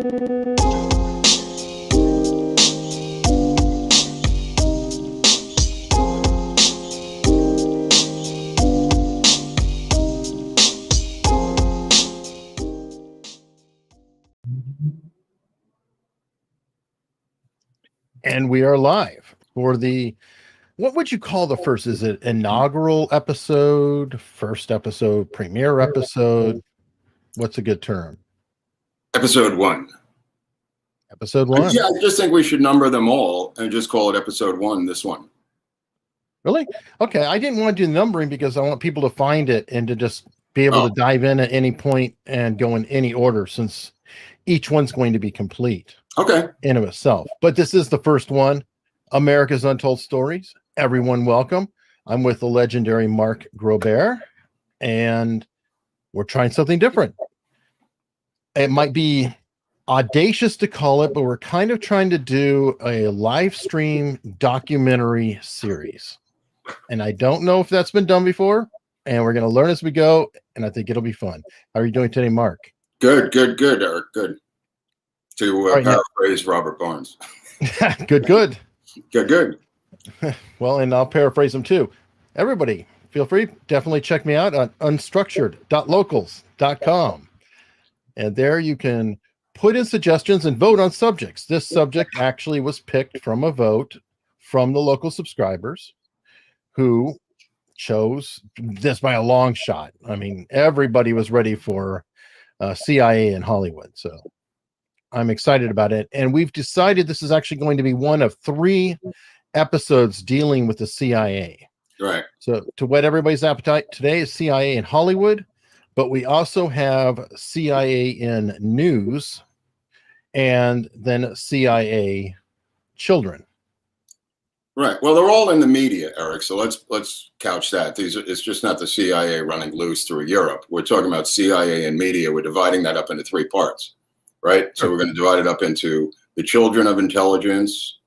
And we are live for the, what would you call the first? Is it inaugural episode, first episode, premiere episode? What's a good term? Episode 1. Episode 1. Yeah, I just think we should number them all and just call it episode 1, this one. Really? Okay. I didn't want to do numbering because I want people to find it and to just be able to dive in at any point and go in any order, since each one's going to be complete. Okay. In of itself. But this is the first one, America's Untold Stories. Everyone welcome. I'm with the legendary Mark Groubert, and we're trying something different. It might be audacious to call it, but we're kind of trying to do a live stream documentary series. And I don't know if that's been done before, and we're going to learn as we go, and I think it'll be fun. How are you doing today, Mark? Good, Eric. Good. To paraphrase Robert Barnes. Good. Well, and I'll paraphrase him too. Everybody, feel free. Definitely check me out on unstructured.locals.com. And there you can put in suggestions and vote on subjects. This subject actually was picked from a vote from the local subscribers who chose this by a long shot. I mean, everybody was ready for CIA in Hollywood. So I'm excited about it. And we've decided this is actually going to be one of 3 episodes dealing with the CIA. Right. So to whet everybody's appetite, today is CIA in Hollywood, but we also have CIA in news and then CIA children. Right. Well, they're all in the media, Eric. So let's couch that. It's just not the CIA running loose through Europe. We're talking about CIA and media. We're dividing that up into 3 parts. Right. So we're going to divide it up into the children of intelligence,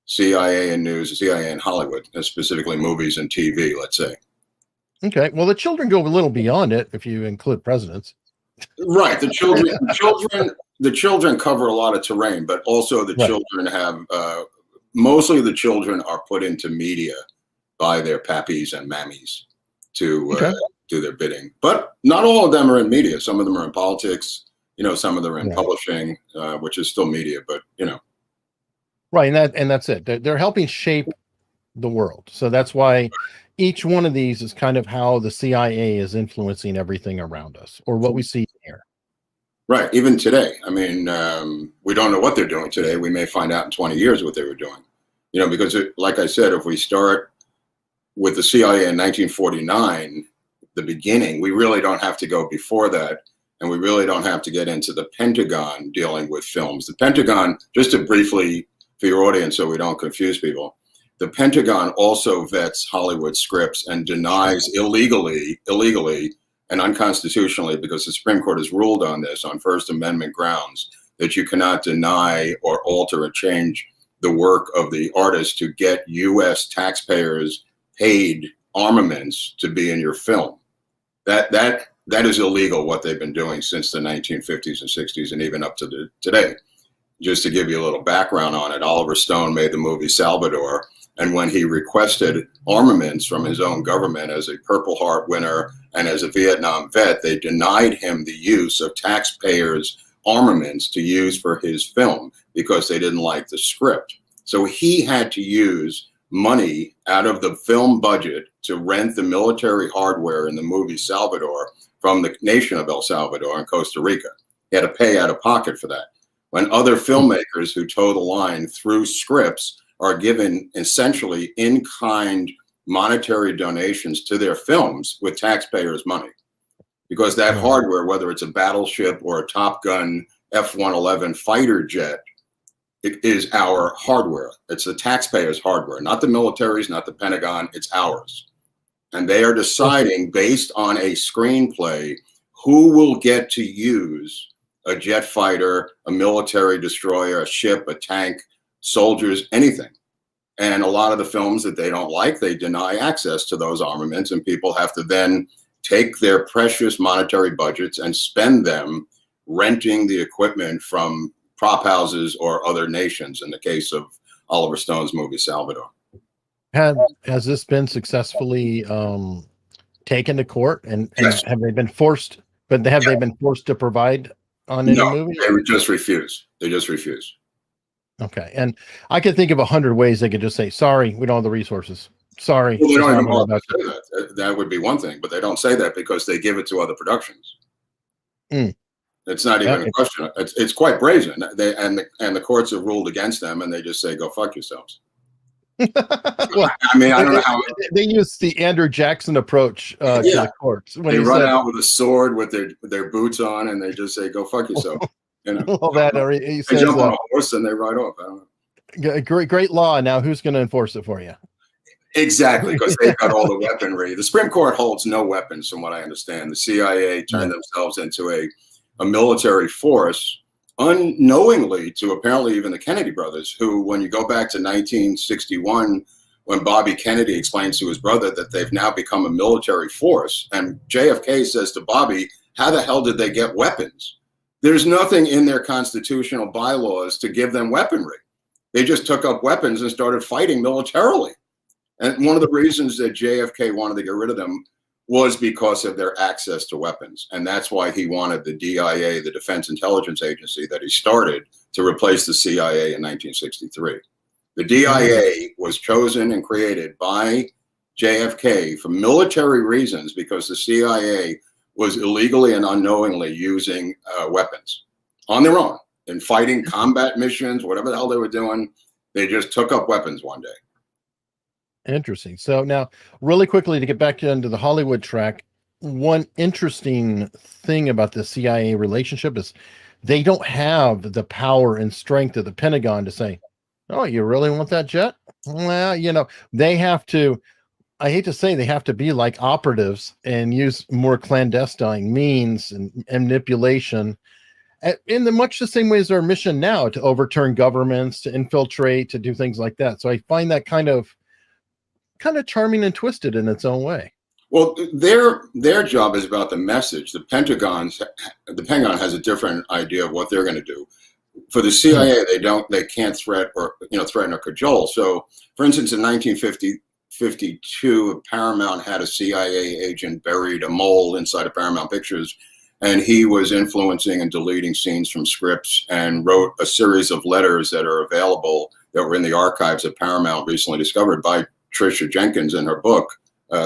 CIA and news, CIA and Hollywood, specifically movies and TV, let's say. Okay. Well, the children go a little beyond it if you include presidents. Right. The children cover a lot of terrain, but also the children have mostly the children are put into media by their pappies and mammies to do their bidding. But not all of them are in media. Some of them are in politics. Some of them are in publishing, which is still media, but Right. And that's it. They're helping shape the world. So that's why each one of these is kind of how the CIA is influencing everything around us, or what we see here. Right. Even today. I mean, we don't know what they're doing today. We may find out in 20 years what they were doing, because like I said, if we start with the CIA in 1949, the beginning, we really don't have to go before that. And we really don't have to get into the Pentagon dealing with films. The Pentagon, just to briefly, for your audience so we don't confuse people, the Pentagon also vets Hollywood scripts and denies illegally and unconstitutionally, because the Supreme Court has ruled on this on First Amendment grounds, that you cannot deny or alter or change the work of the artist to get U.S. taxpayers paid armaments to be in your film. That is illegal, what they've been doing since the 1950s and 60s and even up to today. Just to give you a little background on it, Oliver Stone made the movie Salvador, and when he requested armaments from his own government as a Purple Heart winner and as a Vietnam vet, they denied him the use of taxpayers' armaments to use for his film because they didn't like the script. So he had to use money out of the film budget to rent the military hardware in the movie Salvador from the nation of El Salvador and Costa Rica. He had to pay out of pocket for that. When other filmmakers who toe the line through scripts are given essentially in-kind monetary donations to their films with taxpayers' money. Because that hardware, whether it's a battleship or a Top Gun F-111 fighter jet, it is our hardware. It's the taxpayers' hardware, not the military's, not the Pentagon, it's ours. And they are deciding based on a screenplay who will get to use a jet fighter, a military destroyer, a ship, a tank, soldiers, anything. And a lot of the films that they don't like, they deny access to those armaments, and people have to then take their precious monetary budgets and spend them renting the equipment from prop houses or other nations. In the case of Oliver Stone's movie Salvador. Has this been successfully taken to court, and Yes. have they been forced? But have they been forced to provide on any No, movie? they would just refuse. They just refuse. Okay, and I could think of 100 ways they could just say, "Sorry, we don't have the resources." Sorry, Well, they just don't not even enough bother to say that. That would be one thing, but they don't say that because they give it to other productions. Mm. It's not even a question. It's quite brazen. The courts have ruled against them, and they just say, "Go fuck yourselves." Well, I mean, I don't know how they use the Andrew Jackson approach to the courts when they he run said, out with a sword with their boots on, and they just say, "Go fuck yourself." You know, "All that," or he they says, jump on a horse and they ride off. I don't know. great law. Now, who's going to enforce it for you?" Exactly, because they've got all the weaponry. The Supreme Court holds no weapons, from what I understand. The CIA turned themselves into a military force unknowingly to apparently even the Kennedy brothers, who, when you go back to 1961, when Bobby Kennedy explains to his brother that they've now become a military force, and JFK says to Bobby, how the hell did they get weapons? There's nothing in their constitutional bylaws to give them weaponry. They just took up weapons and started fighting militarily. And one of the reasons that JFK wanted to get rid of them was because of their access to weapons. And that's why he wanted the DIA, the Defense Intelligence Agency that he started, to replace the CIA in 1963. The DIA was chosen and created by JFK for military reasons because the CIA was illegally and unknowingly using weapons on their own in fighting combat missions, whatever the hell they were doing. They just took up weapons one day. Interesting. So now, really quickly, to get back into the Hollywood track, one interesting thing about the CIA relationship is they don't have the power and strength of the Pentagon to say, "Oh, you really want that jet?" Well, they have to, I hate to say, they have to be like operatives and use more clandestine means and manipulation in much the same way as our mission now, to overturn governments, to infiltrate, to do things like that. So I find that kind of charming and twisted in its own way. Well, their job is about the message. The Pentagon has a different idea of what they're going to do. For the CIA, they can't threaten or cajole. So, for instance, in 1952, Paramount had a CIA agent buried, a mole inside of Paramount Pictures, and he was influencing and deleting scenes from scripts and wrote a series of letters that are available that were in the archives of Paramount, recently discovered by Tricia Jenkins in her book,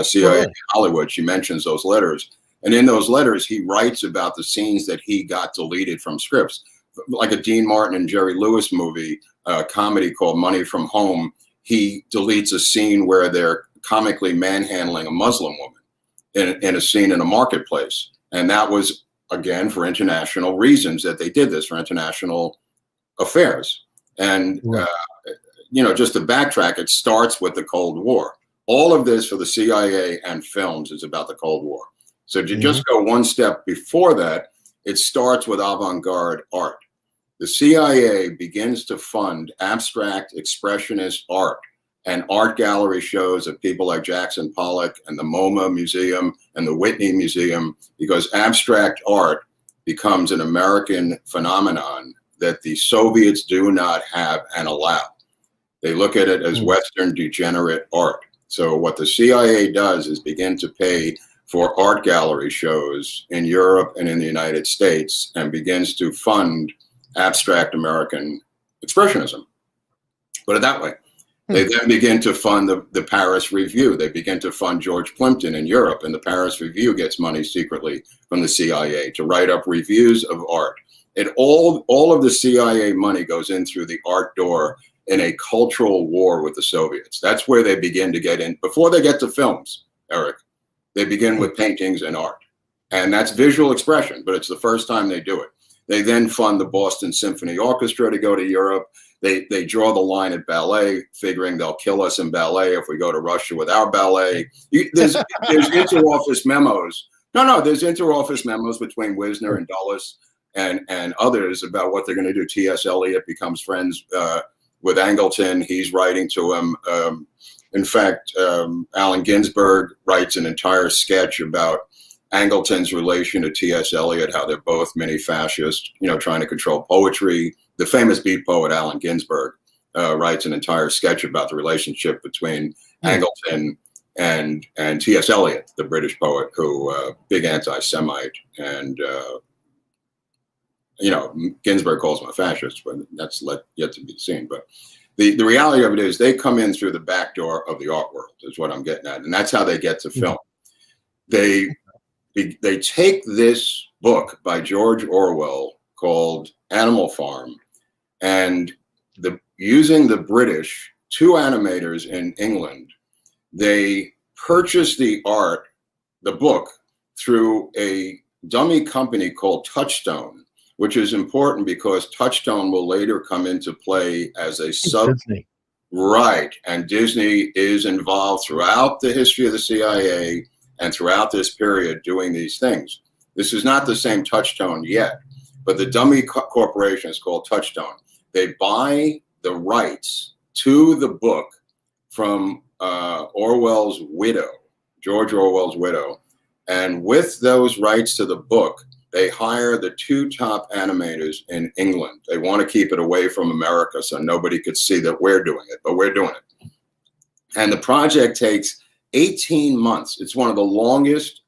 CIA in Hollywood. She mentions those letters. And in those letters, he writes about the scenes that he got deleted from scripts. Like a Dean Martin and Jerry Lewis movie, a comedy called Money from Home, he deletes a scene where they're comically manhandling a Muslim woman in a scene in a marketplace. And that was, again, for international reasons that they did this, for international affairs. And just to backtrack, it starts with the Cold War. All of this for the CIA and films is about the Cold War. So to just go one step before that, it starts with avant-garde art. The CIA begins to fund abstract expressionist art and art gallery shows of people like Jackson Pollock and the MoMA Museum and the Whitney Museum, because abstract art becomes an American phenomenon that the Soviets do not have and allow. They look at it as Western degenerate art. So what the CIA does is begin to pay for art gallery shows in Europe and in the United States and begins to fund abstract American expressionism. Put it that way. They then begin to fund the Paris Review. They begin to fund George Plimpton in Europe, and the Paris Review gets money secretly from the CIA to write up reviews of art. And all of the CIA money goes in through the art door in a cultural war with the Soviets. That's where they begin to get in. Before they get to films, Eric, they begin with paintings and art. And that's visual expression, but it's the first time they do it. They then fund the Boston Symphony Orchestra to go to Europe. They draw the line at ballet, figuring they'll kill us in ballet if we go to Russia with our ballet. There's inter-office memos. There's inter-office memos between Wisner and Dulles and others about what they're going to do. T.S. Eliot becomes friends with Angleton. He's writing to him. In fact, Allen Ginsberg writes an entire sketch about Angleton's relation to T.S. Eliot, how they're both mini-fascists, trying to control poetry, the famous beat poet Allen Ginsberg writes an entire sketch about the relationship between Angleton and T.S. Eliot, the British poet, who big anti-Semite, and Ginsberg calls him a fascist, but that's yet to be seen. But the reality of it is they come in through the back door of the art world, is what I'm getting at, and that's how they get to film. They take this book by George Orwell called Animal Farm, and using the British, 2 animators in England, they purchased the book, through a dummy company called Touchstone, which is important because Touchstone will later come into play as a Disney. Right. And Disney is involved throughout the history of the CIA and throughout this period doing these things. This is not the same Touchstone yet, but the dummy corporation is called Touchstone. They buy the rights to the book from Orwell's widow, George Orwell's widow. And with those rights to the book, they hire the 2 top animators in England. They want to keep it away from America so nobody could see that we're doing it, but we're doing it. And the project takes 18 months. It's one of the longest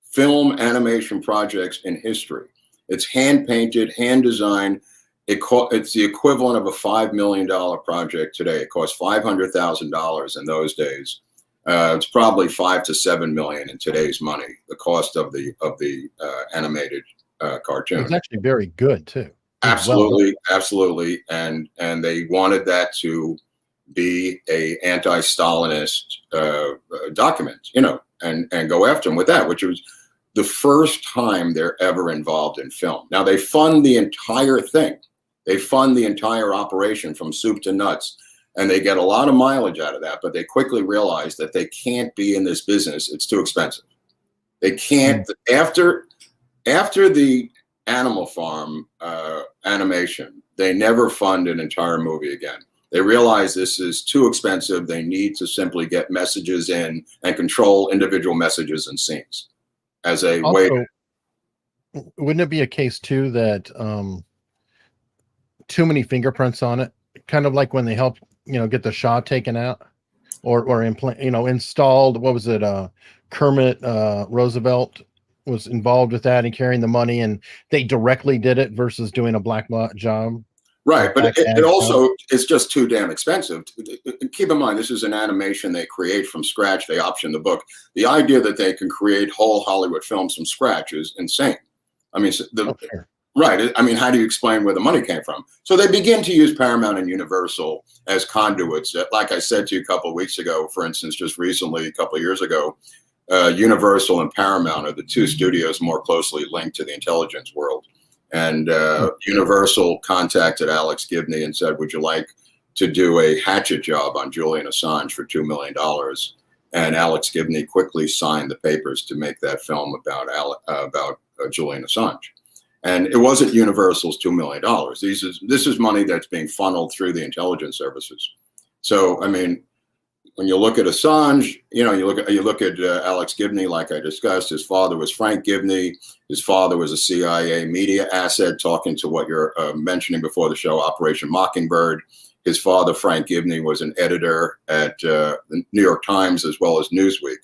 film animation projects in history. It's hand-painted, hand-designed. It's the equivalent of a $5 million project today. It cost $500,000 in those days. It's probably $5 to $7 million in today's money. The cost of the animated cartoon. It's actually very good too. Absolutely, absolutely, and they wanted that to be a anti-Stalinist document, and go after them with that, which was the first time they're ever involved in film. Now they fund the entire thing. They fund the entire operation from soup to nuts. And they get a lot of mileage out of that, but they quickly realize that they can't be in this business. It's too expensive. They can't. After the Animal Farm animation, they never fund an entire movie again. They realize this is too expensive. They need to simply get messages in and control individual messages and scenes as a way. Wouldn't it be a case too that too many fingerprints on it? Kind of like when they help get the Shah taken out or installed. What was it? Kermit Roosevelt was involved with that and carrying the money, and they directly did it versus doing a black job. Right, but it also is just too damn expensive. Keep in mind, this is an animation they create from scratch. They option the book. The idea that they can create whole Hollywood films from scratch is insane. I mean, right. I mean, how do you explain where the money came from? So they begin to use Paramount and Universal as conduits. Like I said to you a couple of weeks ago, for instance, just recently, a couple of years ago, Universal and Paramount are the 2 studios more closely linked to the intelligence world. And Universal contacted Alex Gibney and said, would you like to do a hatchet job on Julian Assange for $2 million? And Alex Gibney quickly signed the papers to make that film about Julian Assange. And it wasn't Universal's $2 million. This is money that's being funneled through the intelligence services. So, I mean, when you look at Assange, you look at Alex Gibney, like I discussed. His father was Frank Gibney. His father was a CIA media asset, talking to what you're mentioning before the show, Operation Mockingbird. His father, Frank Gibney, was an editor at the New York Times as well as Newsweek,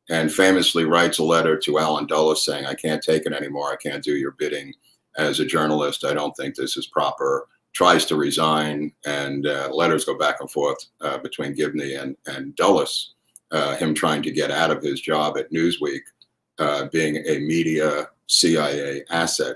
and famously writes a letter to Alan Dulles saying, I can't take it anymore. I can't do your bidding as a journalist. I don't think this is proper. Tries to resign, and letters go back and forth between Gibney and Dulles, him trying to get out of his job at Newsweek, being a media CIA asset.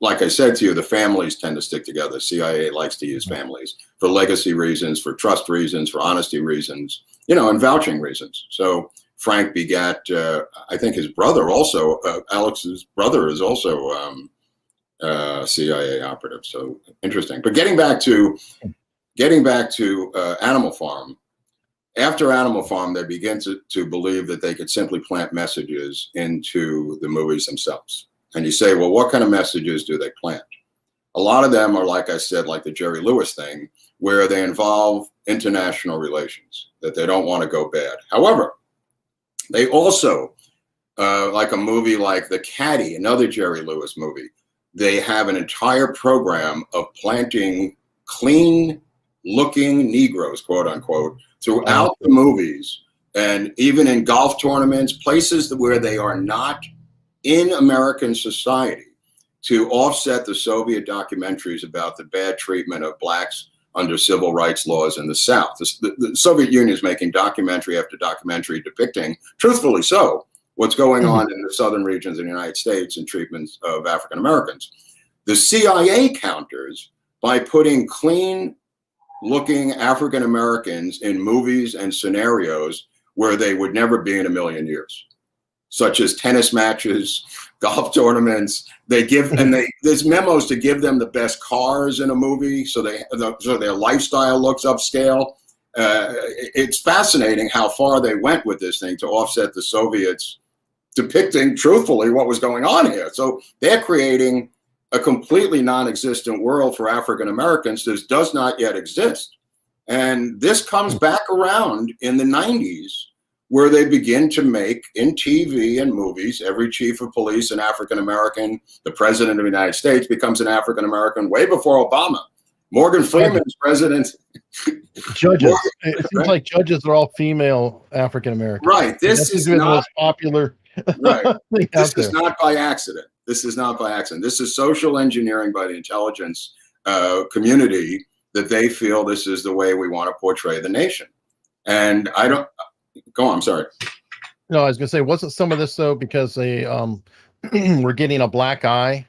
Like I said to you, the families tend to stick together. CIA likes to use families for legacy reasons, for trust reasons, for honesty reasons, and vouching reasons. So Frank begat, I think his brother also, Alex's brother is also CIA operative. So interesting. But getting back to Animal Farm, after Animal Farm, they begin to believe that they could simply plant messages into the movies themselves. And you say, well, what kind of messages do they plant? A lot of them are, like I said, like the Jerry Lewis thing, where they involve international relations, that they don't want to go bad. However, they also, like a movie like The Caddy, another Jerry Lewis movie, they have an entire program of planting clean-looking Negroes, quote unquote, throughout the movies, and even in golf tournaments, places where they are not in American society, to offset the Soviet documentaries about the bad treatment of blacks under civil rights laws in the South. The Soviet Union is making documentary after documentary depicting, truthfully so, what's going on in the southern regions of the United States and treatments of African Americans. The CIA counters by putting clean-looking African Americans in movies and scenarios where they would never be in a million years, such as tennis matches, golf tournaments. There's memos to give them the best cars in a movie, so their lifestyle looks upscale. It's fascinating how far they went with this thing to offset the Soviets depicting truthfully what was going on here. So they're creating a completely non-existent world for African Americans that does not yet exist. And this comes back around in the 90s, where they begin to make, in TV and movies, every chief of police an African American, the president of the United States becomes an African American way before Obama. Morgan Freeman's president. Judges. It seems like judges are all female African Americans. Right. This is not the most popular. Right. This is not by accident. This is not by accident. This is social engineering by the intelligence community, that they feel this is the way we want to portray the nation. And I don't go on. I'm sorry. No, I was going to say, wasn't some of this though because they were getting a black eye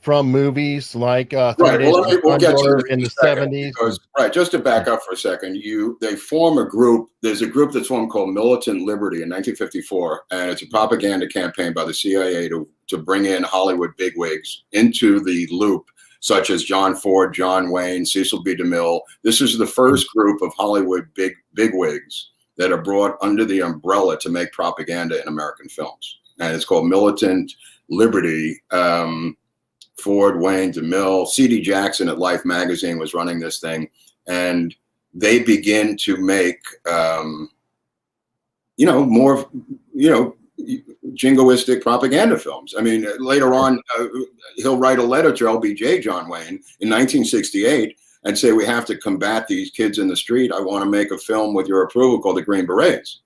from movies like right. We'll get to in the 70s. Because, right. Just to back up for a second, they form a group. There's a group that's formed called Militant Liberty in 1954, and it's a propaganda campaign by the CIA to bring in Hollywood bigwigs into the loop, such as John Ford, John Wayne, Cecil B. DeMille. This is the first group of Hollywood bigwigs that are brought under the umbrella to make propaganda in American films. And it's called Militant Liberty. Ford, Wayne, DeMille, C.D. Jackson at Life magazine was running this thing. And they begin to make, more, jingoistic propaganda films. I mean, later on, he'll write a letter to LBJ, John Wayne, in 1968 and say, we have to combat these kids in the street. I want to make a film with your approval called The Green Berets.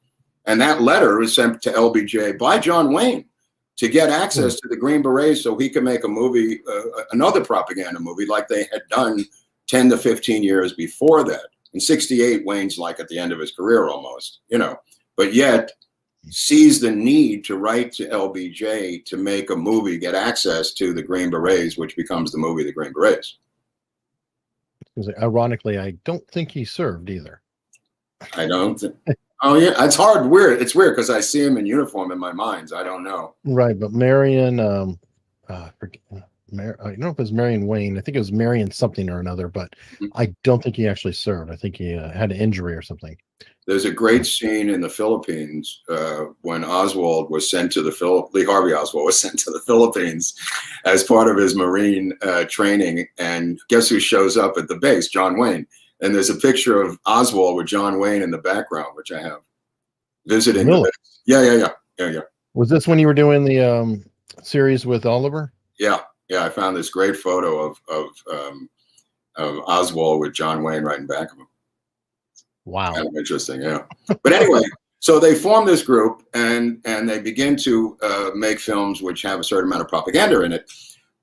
And that letter is sent to LBJ by John Wayne to get access to the Green Berets so he could make a movie, another propaganda movie like they had done 10 to 15 years before that. In 68, Wayne's like at the end of his career almost, but yet sees the need to write to LBJ to make a movie, get access to the Green Berets, which becomes the movie The Green Berets. Ironically, I don't think he served either. I don't think. Oh yeah, it's hard. Weird. It's weird because I see him in uniform in my mind. I don't know. Right, but Marion, I don't know if it was Marion Wayne. I think it was Marion something or another, but I don't think he actually served. I think he had an injury or something. There's a great scene in the Philippines when Oswald was sent to Lee Harvey Oswald was sent to the Philippines as part of his Marine training. And guess who shows up at the base? John Wayne. And there's a picture of Oswald with John Wayne in the background, which I have visiting. Really? Yeah. Was this when you were doing the series with Oliver? Yeah. I found this great photo of Oswald with John Wayne right in back of him. Wow. Kind of interesting, yeah. But anyway, so they form this group and they begin to make films which have a certain amount of propaganda in it.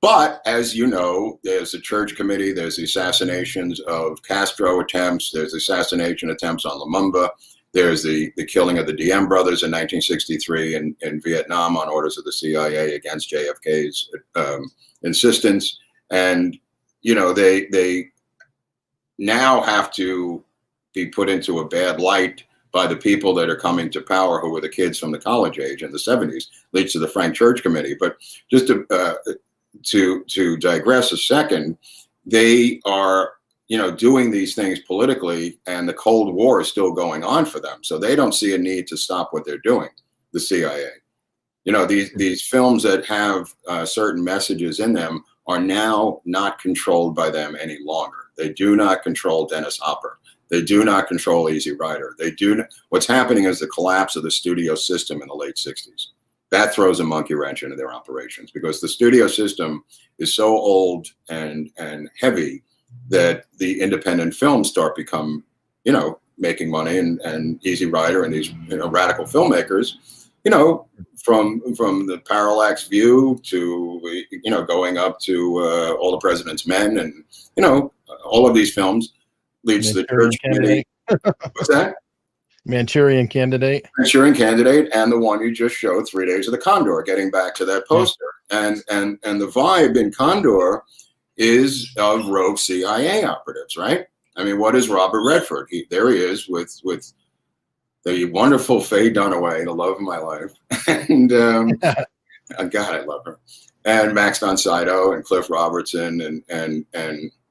But as you know, there's the Church Committee, there's the assassinations of Castro attempts, there's assassination attempts on Lumumba, there's the killing of the Diem brothers in 1963 in Vietnam on orders of the CIA against JFK's insistence. And, they now have to be put into a bad light by the people that are coming to power, who were the kids from the college age in the 70s, leads to the Frank Church Committee. But just to digress a second, they are, doing these things politically, and the Cold War is still going on for them. So they don't see a need to stop what they're doing, the CIA. These films that have certain messages in them are now not controlled by them any longer. They do not control Dennis Hopper. They do not control Easy Rider. What's happening is the collapse of the studio system in the late 60s. that throws a monkey wrench into their operations, because the studio system is so old and heavy that the independent films start become, making money, and Easy Rider and these, radical filmmakers, from the Parallax View to, going up to All the President's Men, and, all of these films leads to the Church Committee. What's that? Manchurian Candidate. Manchurian Candidate, and the one you just showed, 3 Days of the Condor, getting back to that poster. And the vibe in Condor is of rogue CIA operatives, right? I mean, what is Robert Redford? There he is with the wonderful Faye Dunaway, the love of my life. And God, I love her. And Max von Sydow and Cliff Robertson, and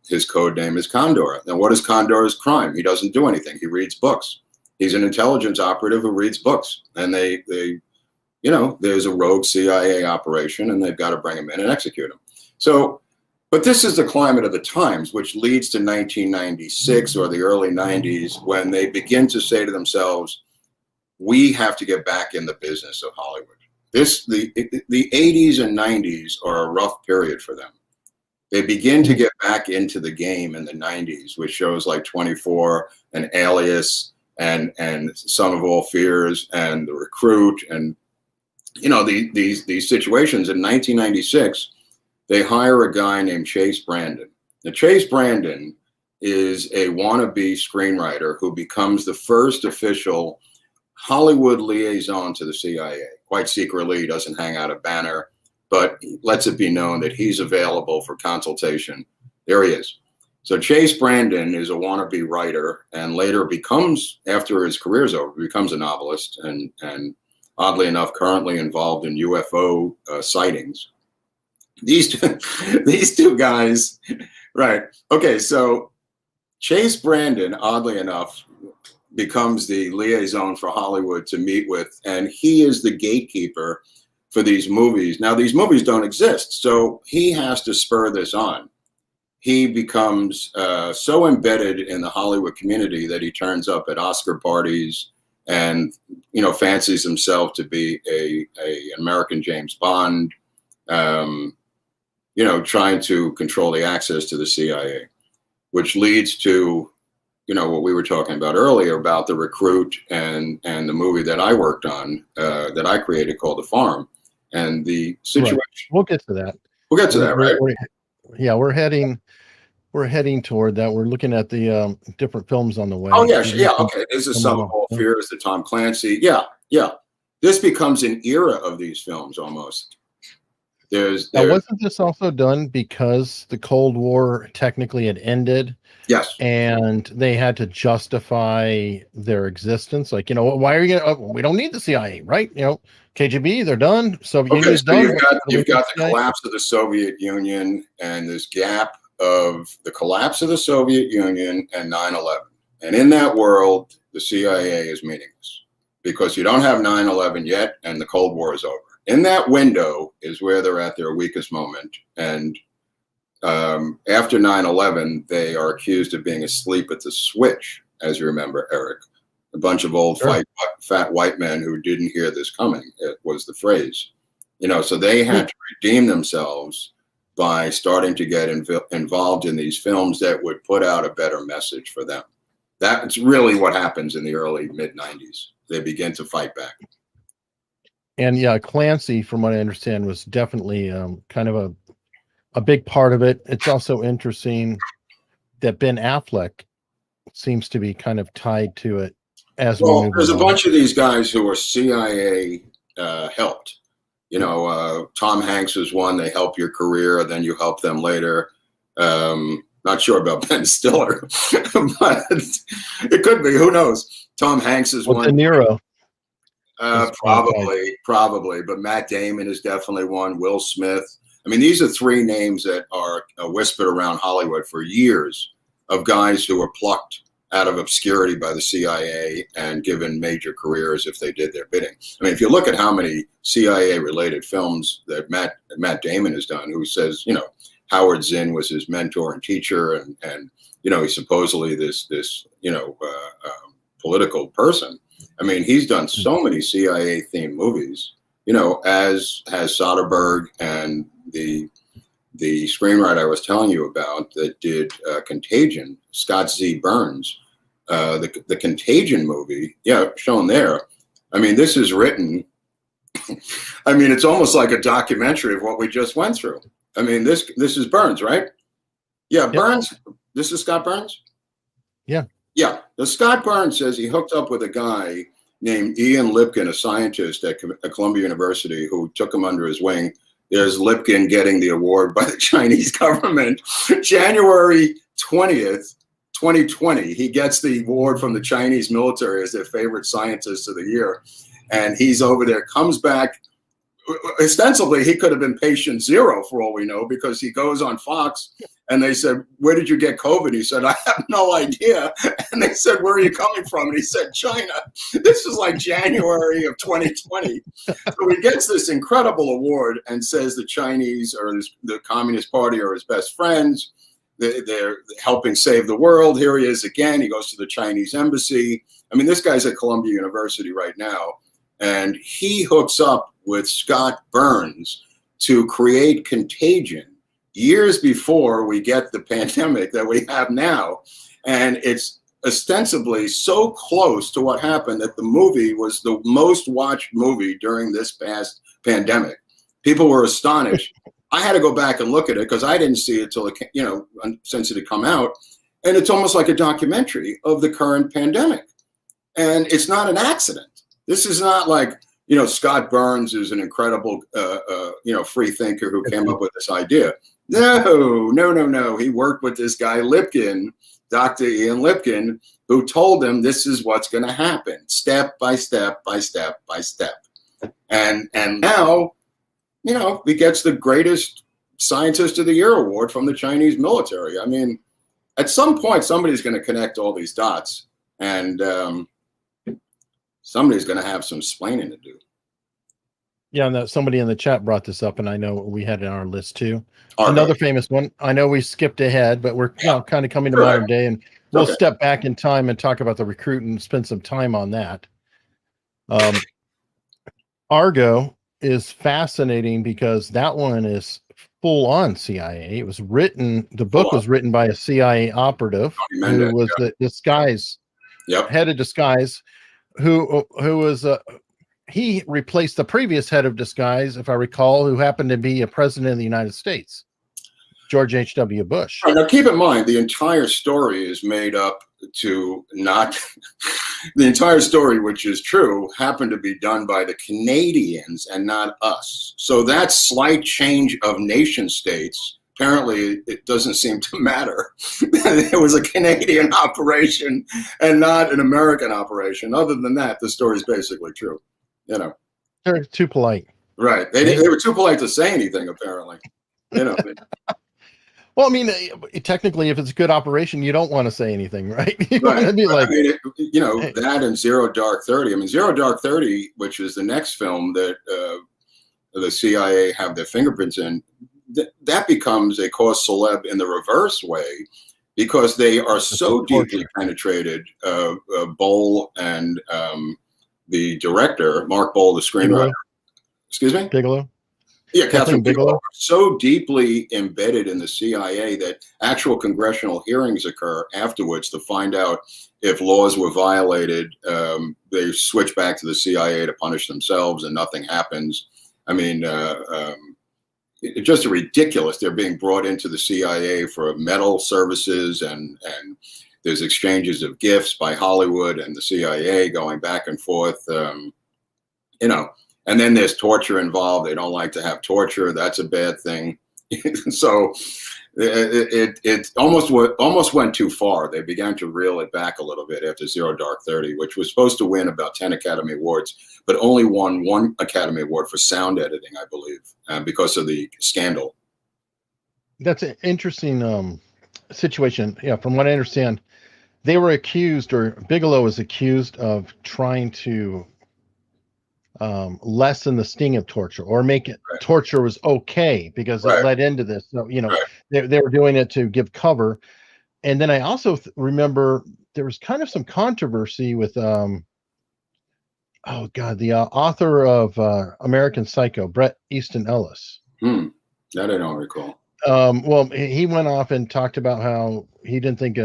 his code name is Condor. Now, what is Condor's crime? He doesn't do anything. He reads books. He's an intelligence operative who reads books, and they there's a rogue CIA operation, and they've got to bring him in and execute him. So, but this is the climate of the times, which leads to 1996 or the early 90s, when they begin to say to themselves, we have to get back in the business of Hollywood. The 80s and 90s are a rough period for them. They begin to get back into the game in the 90s with shows like 24 and Alias, and Sum of All Fears, and The Recruit, and these situations. In 1996, they hire a guy named Chase Brandon. Now, Chase Brandon is a wannabe screenwriter who becomes the first official Hollywood liaison to the CIA. Quite secretly, he doesn't hang out a banner, but lets it be known that he's available for consultation. There he is. So Chase Brandon is a wannabe writer, and later becomes, after his career's over, becomes a novelist, and oddly enough, currently involved in UFO sightings. These two guys, right? Okay, so Chase Brandon, oddly enough, becomes the liaison for Hollywood to meet with, and he is the gatekeeper for these movies. Now, these movies don't exist, so he has to spur this on. He becomes so embedded in the Hollywood community that he turns up at Oscar parties and, fancies himself to be a American James Bond, trying to control the access to the CIA, which leads to, what we were talking about earlier about The Recruit and the movie that I worked on, that I created, called The Farm, and the situation. Right. We'll get to that. We'll get to that, right? We're heading toward that. We're looking at the different films on the way. Oh, yeah. Yeah. Okay. This is Sum of All Fears, the Tom Clancy. Yeah. Yeah. This becomes an era of these films almost. Now, wasn't this also done because the Cold War technically had ended? Yes. And they had to justify their existence. Like, why are you we don't need the CIA, right? KGB, they're done. Soviet Union's done. You've got the collapse of the Soviet Union, and this gap of the collapse of the Soviet Union and 9/11. And in that world, the CIA is meaningless because you don't have 9/11 yet, and the Cold War is over. In that window is where they're at their weakest moment. And after 9/11, they are accused of being asleep at the switch, as you remember, Eric. A bunch of old fat white men who didn't hear this coming, it was the phrase. So they had to redeem themselves by starting to get involved in these films that would put out a better message for them. That's really what happens in the early mid-90s. They begin to fight back. And yeah, Clancy, from what I understand, was definitely kind of a big part of it. It's also interesting that Ben Affleck seems to be kind of tied to it as well. There's a bunch of these guys who are CIA helped. Tom Hanks is one. They help your career, then you help them later. Not sure about Ben Stiller, but it could be. Who knows? Tom Hanks is one. De Niro. Probably. But Matt Damon is definitely one. Will Smith. I mean, these are three names that are whispered around Hollywood for years of guys who were plucked out of obscurity by the CIA and given major careers if they did their bidding. I mean, if you look at how many CIA-related films that Matt Damon has done, who says, Howard Zinn was his mentor and teacher, and he's supposedly this political person. I mean, he's done so many CIA-themed movies as has Soderbergh and the screenwriter I was telling you about that did Contagion, Scott Z. Burns, the Contagion movie, shown there. I mean, this is written. I mean, it's almost like a documentary of what we just went through. I mean, this is Burns, right? Yeah, yep. Burns. This is Scott Burns. Yeah. Yeah. The Scott Burns says he hooked up with a guy named Ian Lipkin, a scientist at Columbia University, who took him under his wing. There's Lipkin getting the award by the Chinese government. January 20th, 2020, he gets the award from the Chinese military as their favorite scientist of the year. And he's over there, comes back. Ostensibly, he could have been patient zero for all we know, because he goes on Fox and they said, "Where did you get COVID?" He said, "I have no idea." And they said, "Where are you coming from?" And he said, "China." This is like January of 2020. So he gets this incredible award and says the Chinese or the Communist Party are his best friends. They're helping save the world. Here he is again. He goes to the Chinese embassy. I mean, this guy's at Columbia University right now. And he hooks up with Scott Burns to create Contagion years before we get the pandemic that we have now. And it's ostensibly so close to what happened that the movie was the most watched movie during this past pandemic. People were astonished. I had to go back and look at it because I didn't see it till it, since it had come out. And it's almost like a documentary of the current pandemic. And it's not an accident. This is not like, Scott Burns is an incredible, free thinker who came up with this idea. No. He worked with this guy, Lipkin, Dr. Ian Lipkin, who told him this is what's going to happen, step by step by step by step. And now, he gets the greatest scientist of the year award from the Chinese military. I mean, at some point, somebody's going to connect all these dots, and somebody's going to have some explaining to do. Yeah, and somebody in the chat brought this up, and I know we had it on our list too. Argo. Another famous one. I know we skipped ahead, but we're kind of coming to modern day, and we'll step back in time and talk about the recruit and spend some time on that. Argo is fascinating because that one is full on CIA. It was written. The book was written by a CIA operative who was the disguise head of disguise. Who was he replaced the previous head of disguise, if I recall, who happened to be a president of the United States, George H.W. Bush. Now, keep in mind, the entire story is made up to not the entire story, which is true, happened to be done by the Canadians and not us. So that slight change of nation states, apparently it doesn't seem to matter. It was a Canadian operation and not an American operation. Other than that, the story is basically true. They're too polite. Right. They were too polite to say anything, apparently. Well, I mean, technically, if it's a good operation, you don't want to say anything, right? You want to be like, that and Zero Dark 30. I mean, Zero Dark 30, which is the next film that the CIA have their fingerprints in, that becomes a cause celeb in the reverse way, because they are so deeply penetrated. Bowl and the director, Mark Bowl, the screenwriter. Excuse me? Bigelow. Yeah, Catherine Bigelow are so deeply embedded in the CIA that actual congressional hearings occur afterwards to find out if laws were violated. They switch back to the CIA to punish themselves, and nothing happens. I mean, it's just ridiculous. They're being brought into the CIA for metal services, and there's exchanges of gifts by Hollywood and the CIA going back and forth. And then there's torture involved. They don't like to have torture. That's a bad thing. So it almost went too far. They began to reel it back a little bit after Zero Dark 30, which was supposed to win about 10 Academy Awards, but only won 1 Academy Award for sound editing, I believe, because of the scandal. That's an interesting situation. Yeah, from what I understand, they were accused, or Bigelow was accused of trying to lessen the sting of torture, or make it torture was okay, because it led into this. So, they were doing it to give cover. And then I also remember there was kind of some controversy with oh God, the author of American Psycho, Bret Easton Ellis. That I don't recall. Well, he went off and talked about how he didn't think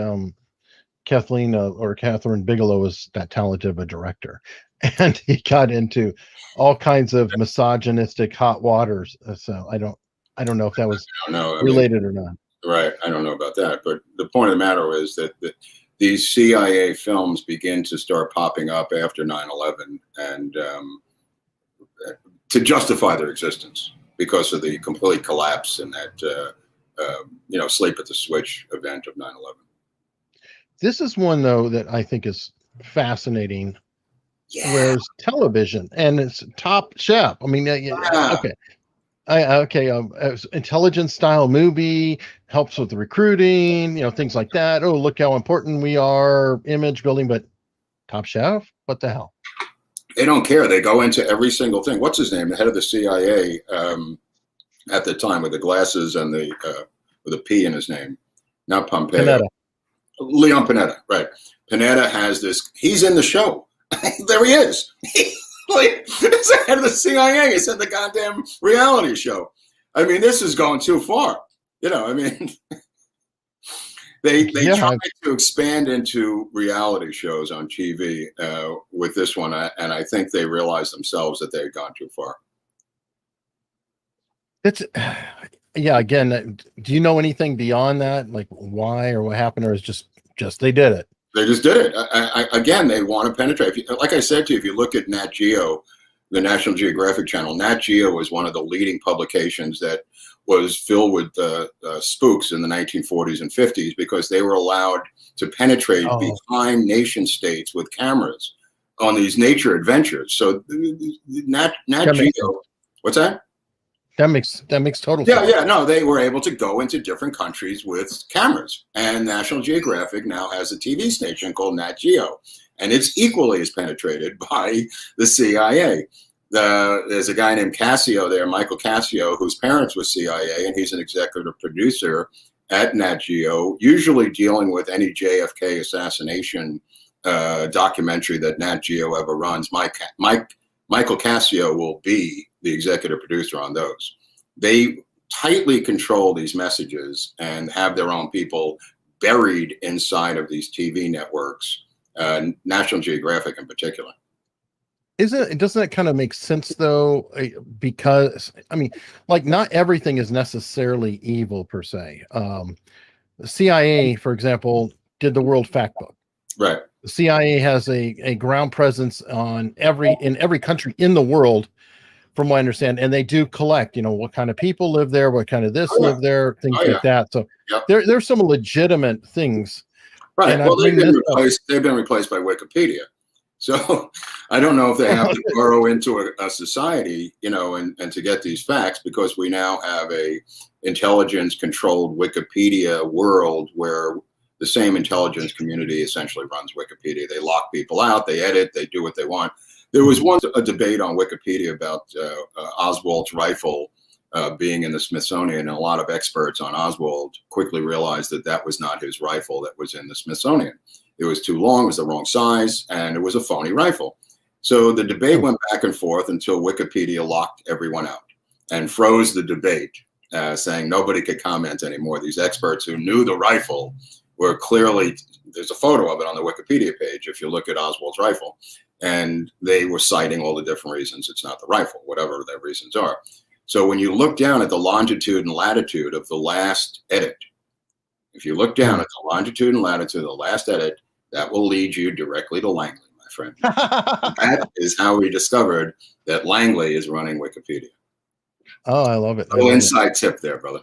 Kathleen or Catherine Bigelow was that talented of a director, and he got into all kinds of misogynistic hot waters. So I don't know if that was related or not. Right, I don't know about that, but the point of the matter is that these CIA films begin to start popping up after 9/11, and to justify their existence because of the complete collapse in that sleep at the switch event of 9/11. This is one though that I think is fascinating. Yeah. Where's television and it's Top Chef? I mean, okay. Intelligence style movie helps with the recruiting, things like that. Oh, look how important we are, image building. But Top Chef, what the hell? They don't care. They go into every single thing. What's his name? The head of the CIA at the time, with the glasses and with a P in his name, not Pompeo. Panetta. Leon Panetta, right? Panetta has this. He's in the show. There he is. It's the head of the CIA. It's in the goddamn reality show. I mean, this is going too far. I mean, they try to expand into reality shows on TV with this one, and I think they realized themselves that they had gone too far. Again, do you know anything beyond that, like why or what happened, or is just they did it? They just did it. Again, they want to penetrate. Like I said to you, if you look at Nat Geo, the National Geographic Channel, Nat Geo was one of the leading publications that was filled with spooks in the 1940s and 50s because they were allowed to penetrate behind nation states with cameras on these nature adventures. So Nat Geo, what's that? That makes total sense. Yeah, no, they were able to go into different countries with cameras. And National Geographic now has a TV station called Nat Geo, and it's equally as penetrated by the CIA. There's a guy named Cassio there, Michael Cassio, whose parents were CIA, and he's an executive producer at Nat Geo, usually dealing with any JFK assassination documentary that Nat Geo ever runs. Michael Cassio will be the executive producer on those. They tightly control these messages and have their own people buried inside of these TV networks, National Geographic in particular. Doesn't it kind of make sense though? Because I mean, like not everything is necessarily evil per se. The CIA, for example, did the World Factbook. Right. The CIA has a ground presence in every country in the world, from what I understand, and they do collect, what kind of people live there, what kind of this live there, things like that. So there's some legitimate things. Right. Well, they've been replaced by Wikipedia. So I don't know if they have to burrow into a society, and to get these facts, because we now have a intelligence-controlled Wikipedia world where the same intelligence community essentially runs Wikipedia. They lock people out, they edit, they do what they want. There was once a debate on Wikipedia about Oswald's rifle being in the Smithsonian, and a lot of experts on Oswald quickly realized that that was not his rifle that was in the Smithsonian. It was too long, it was the wrong size, and it was a phony rifle. So the debate went back and forth until Wikipedia locked everyone out and froze the debate, saying nobody could comment anymore. These experts who knew the rifle were clearly, there's a photo of it on the Wikipedia page if you look at Oswald's rifle, and they were citing all the different reasons it's not the rifle, whatever their reasons are. So when you look down at the longitude and latitude of the last edit, if you look down at the longitude and latitude of the last edit, that will lead you directly to Langley, my friend. That is how we discovered that Langley is running Wikipedia. Oh, I love it. Little inside tip there, brother.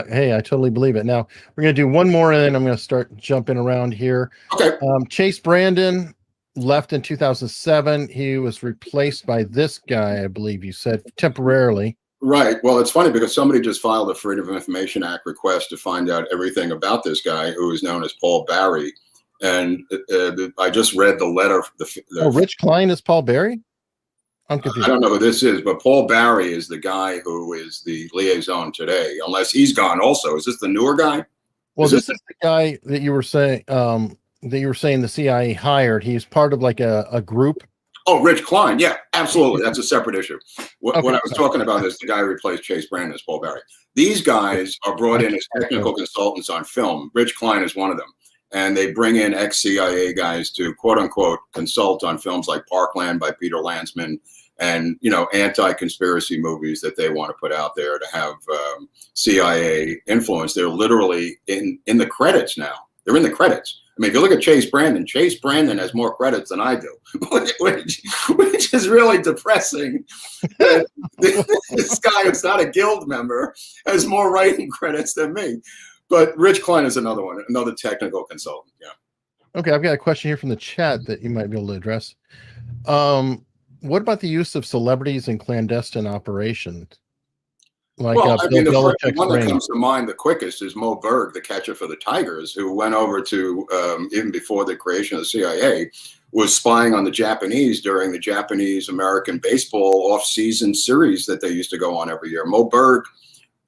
Hey, I totally believe it. Now we're going to do one more, and then I'm going to start jumping around here. Okay. Chase Brandon left in 2007. He was replaced by this guy, I believe you said, temporarily. Right. Well, it's funny because somebody just filed a Freedom of Information Act request to find out everything about this guy who is known as Paul Barry. And I just read the letter. Rich Klein is Paul Barry? I'm confused. I don't know who this is, but Paul Barry is the guy who is the liaison today, unless he's gone also. Is this the newer guy? Well, this is the guy that you were saying the CIA hired. He's part of like a group. Oh, Rich Klein. Yeah, absolutely. That's a separate issue. What Okay. I was talking about is the guy who replaced Chase Brandon as Paul Barry. These guys are brought in as technical consultants on film. Rich Klein is one of them. And they bring in ex-CIA guys to, quote unquote, consult on films like Parkland by Peter Landsman and, you know, anti-conspiracy movies that they want to put out there to have CIA influence. They're literally in the credits now. They're in the credits. I mean, if you look at Chase Brandon has more credits than I do, which is really depressing. This guy who's not a guild member has more writing credits than me. But Rich Klein is another one, another technical consultant. Yeah. Okay, I've got a question here from the chat that you might be able to address. What about the use of celebrities in clandestine operations? Like, well, I mean, the Belichick's one that ring. comes to mind the quickest is Mo Berg, the catcher for the Tigers, who went over to, even before the creation of the CIA, was spying on the Japanese during the Japanese-American baseball off-season series that they used to go on every year. Mo Berg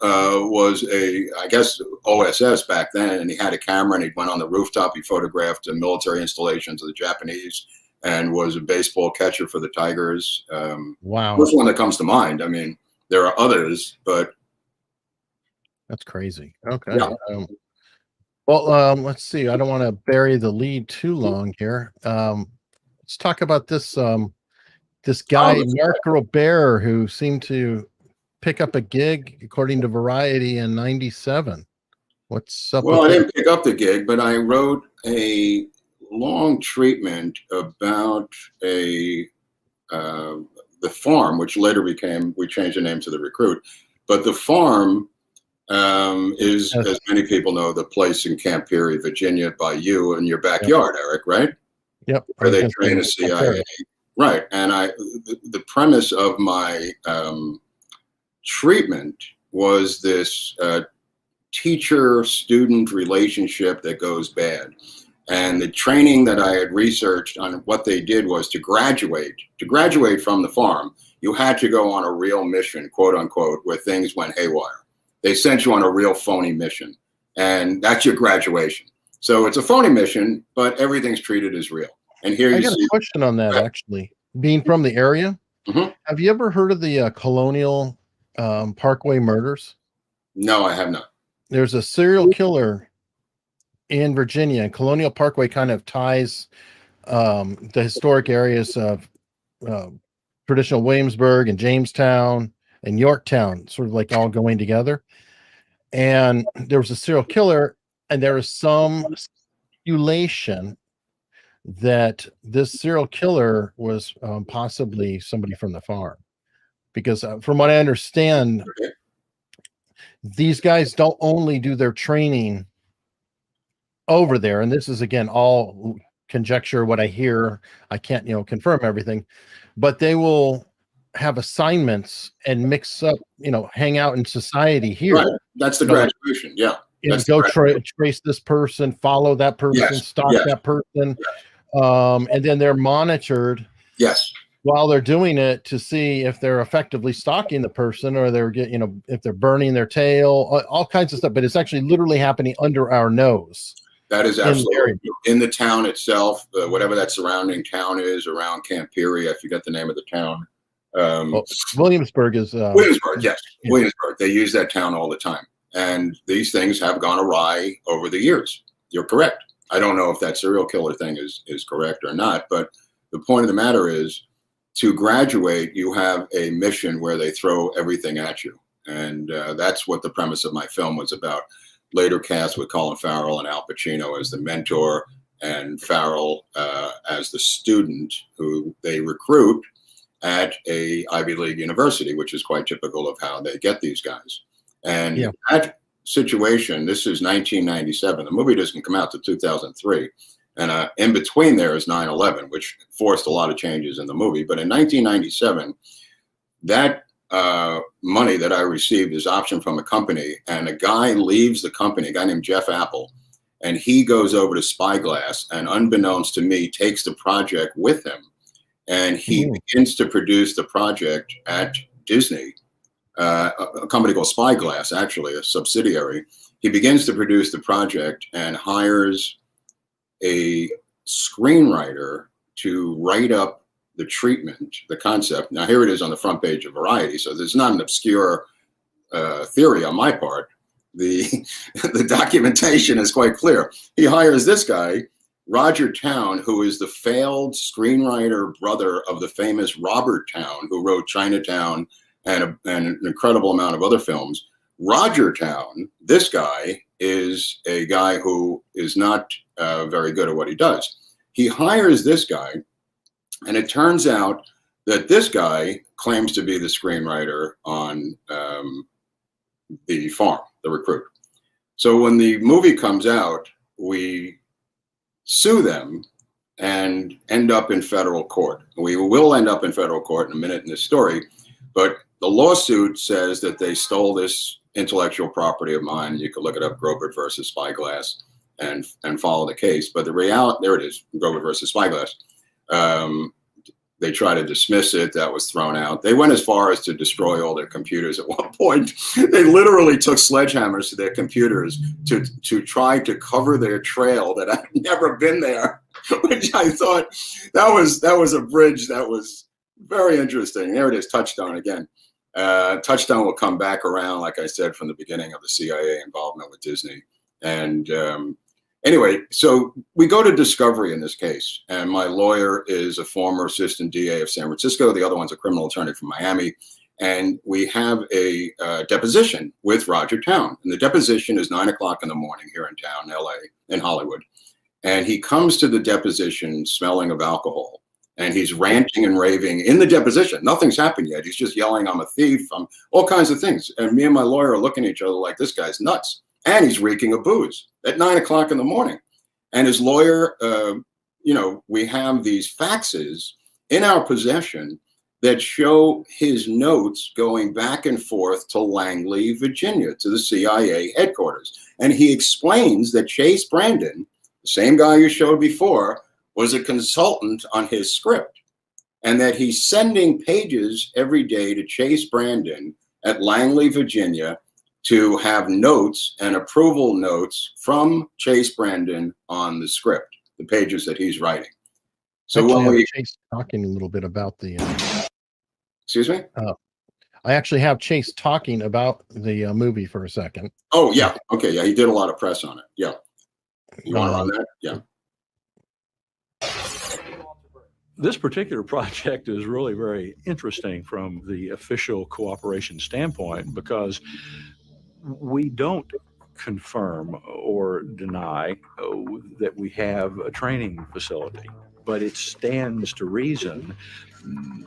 was I guess, OSS back then, and he had a camera, and he went on the rooftop. He photographed the military installations of the Japanese and was a baseball catcher for the Tigers. Wow. First one that comes to mind. I mean, there are others, but that's crazy. Okay. Yeah. Let's see. I don't want to bury the lead too long here. Let's talk about this this guy, Mark Groubert, who seemed to pick up a gig, according to Variety, in '97. What's up? Well, I didn't pick up the gig, but I wrote a long treatment about the Farm, which later we changed the name to The Recruit. But The Farm is, as many people know, the place in Camp Peary, Virginia, by you in your backyard, Eric, right? Yep. Where they train a CIA. Right. And the premise of my treatment was this teacher-student relationship that goes bad. And the training that I had researched on what they did was to graduate from the Farm, you had to go on a real mission, quote unquote, where things went haywire. They sent you on a real phony mission, and that's your graduation. So it's a phony mission, but everything's treated as real. And here I got a question on that, actually. Being from the area, have you ever heard of the Colonial Parkway murders? No, I have not. There's a serial killer in Virginia, and Colonial Parkway kind of ties the historic areas of traditional Williamsburg and Jamestown and Yorktown, sort of like all going together. And there was a serial killer, and there is some speculation that this serial killer was possibly somebody from the Farm, because from what I understand, these guys don't only do their training over there, and this is again all conjecture, what I hear, I can't confirm everything, but they will have assignments and mix up, hang out in society here. Right. That's the graduation. Yeah. Go trace this person, follow that person, stalk that person. And then they're monitored while they're doing it to see if they're effectively stalking the person, or they're if they're burning their tail, all kinds of stuff. But it's actually literally happening under our nose. That is absolutely in the town itself, whatever that surrounding town is around Camp Peary. I forget the name of the town. Williamsburg is Williamsburg. Yes, yeah. Williamsburg. They use that town all the time, and these things have gone awry over the years. You're correct. I don't know if that serial killer thing is correct or not, but the point of the matter is, to graduate, you have a mission where they throw everything at you, and that's what the premise of my film was about. Later cast with Colin Farrell and Al Pacino as the mentor, and Farrell as the student who they recruit at a Ivy League university, which is quite typical of how they get these guys. And that situation, this is 1997. The movie doesn't come out to 2003. And in between there is 9/11, which forced a lot of changes in the movie. But in 1997, that money that I received is option from a company, and a guy leaves the company, a guy named Jeff Apple, and he goes over to Spyglass, and unbeknownst to me, takes the project with him, and he begins to produce the project at Disney, a company called Spyglass, actually a subsidiary. He begins to produce the project and hires a screenwriter to write up the treatment, the concept. Now here it is on the front page of Variety, so there's not an obscure theory on my part. The documentation is quite clear. He hires this guy, Roger Towne, who is the failed screenwriter brother of the famous Robert Towne, who wrote Chinatown and an incredible amount of other films. Roger Towne, this guy, is a guy who is not very good at what he does. He hires this guy, and it turns out that this guy claims to be the screenwriter on The Farm, The Recruit. So when the movie comes out, we sue them and end up in federal court. We will end up in federal court in a minute in this story, but the lawsuit says that they stole this intellectual property of mine. You can look it up, Groubert versus Spyglass, and follow the case. But the reality, there it is, Groubert versus Spyglass. They tried to dismiss it. That was thrown out. They went as far as to destroy all their computers at one point. They literally took sledgehammers to their computers to try to cover their trail that I've never been there, which I thought that was a bridge that was very interesting. There it is, Touchstone again. Touchstone will come back around, like I said, from the beginning of the CIA involvement with Disney. And anyway, so we go to discovery in this case, and my lawyer is a former assistant DA of San Francisco. The other one's a criminal attorney from Miami. And we have a deposition with Roger Towne. And the deposition is 9 o'clock in the morning here in town, LA, in Hollywood. And he comes to the deposition smelling of alcohol. And he's ranting and raving in the deposition. Nothing's happened yet. He's just yelling, I'm a thief, I'm all kinds of things. And me and my lawyer are looking at each other like, this guy's nuts. And he's reeking of booze at 9 o'clock in the morning. And his lawyer, we have these faxes in our possession that show his notes going back and forth to Langley, Virginia, to the CIA headquarters. And he explains that Chase Brandon, the same guy you showed before, was a consultant on his script, and that he's sending pages every day to Chase Brandon at Langley, Virginia, to have notes and approval notes from Chase Brandon on the script, the pages that he's writing. So actually, when we Chase talking a little bit about the excuse me, I actually have Chase talking about the movie for a second. Oh yeah, okay, yeah, he did a lot of press on it. Yeah, you want to run that? Yeah. This particular project is really very interesting from the official cooperation standpoint, because we don't confirm or deny that we have a training facility, but it stands to reason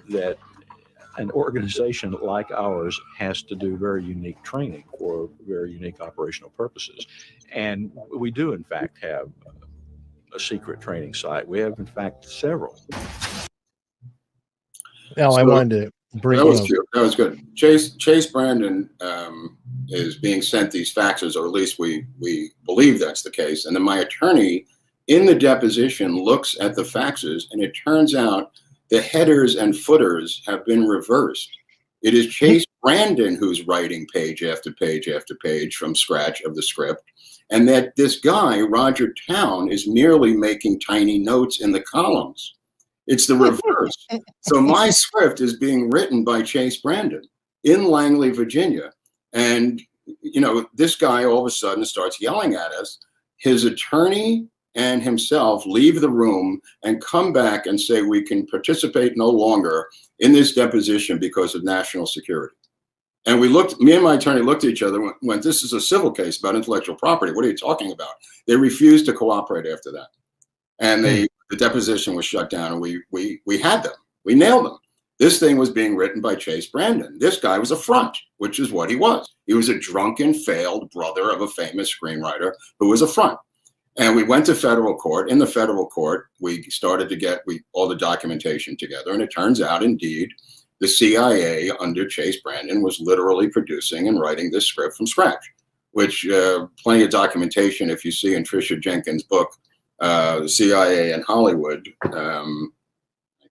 that an organization like ours has to do very unique training for very unique operational purposes. And we do, in fact, have a secret training site. We have, in fact, several. Now, I wanted to bring that was cute. That was good. Chase Brandon is being sent these faxes, or at least we believe that's the case. And then my attorney in the deposition looks at the faxes, and it turns out the headers and footers have been reversed. It is Chase Brandon who's writing page after page after page from scratch of the script, and that this guy, Roger Towne, is merely making tiny notes in the columns. It's the reverse. So my script is being written by Chase Brandon in Langley, Virginia. And, this guy all of a sudden starts yelling at us. His attorney and himself leave the room and come back and say we can participate no longer in this deposition because of national security. And me and my attorney looked at each other and went, this is a civil case about intellectual property. What are you talking about? They refused to cooperate after that. And the deposition was shut down, and we had them. We nailed them. This thing was being written by Chase Brandon. This guy was a front, which is what he was. He was a drunken, failed brother of a famous screenwriter who was a front. And we went to federal court. In the federal court, we started to get all the documentation together. And it turns out, indeed, the CIA under Chase Brandon was literally producing and writing this script from scratch, which plenty of documentation, if you see in Tricia Jenkins' book, the CIA in Hollywood, I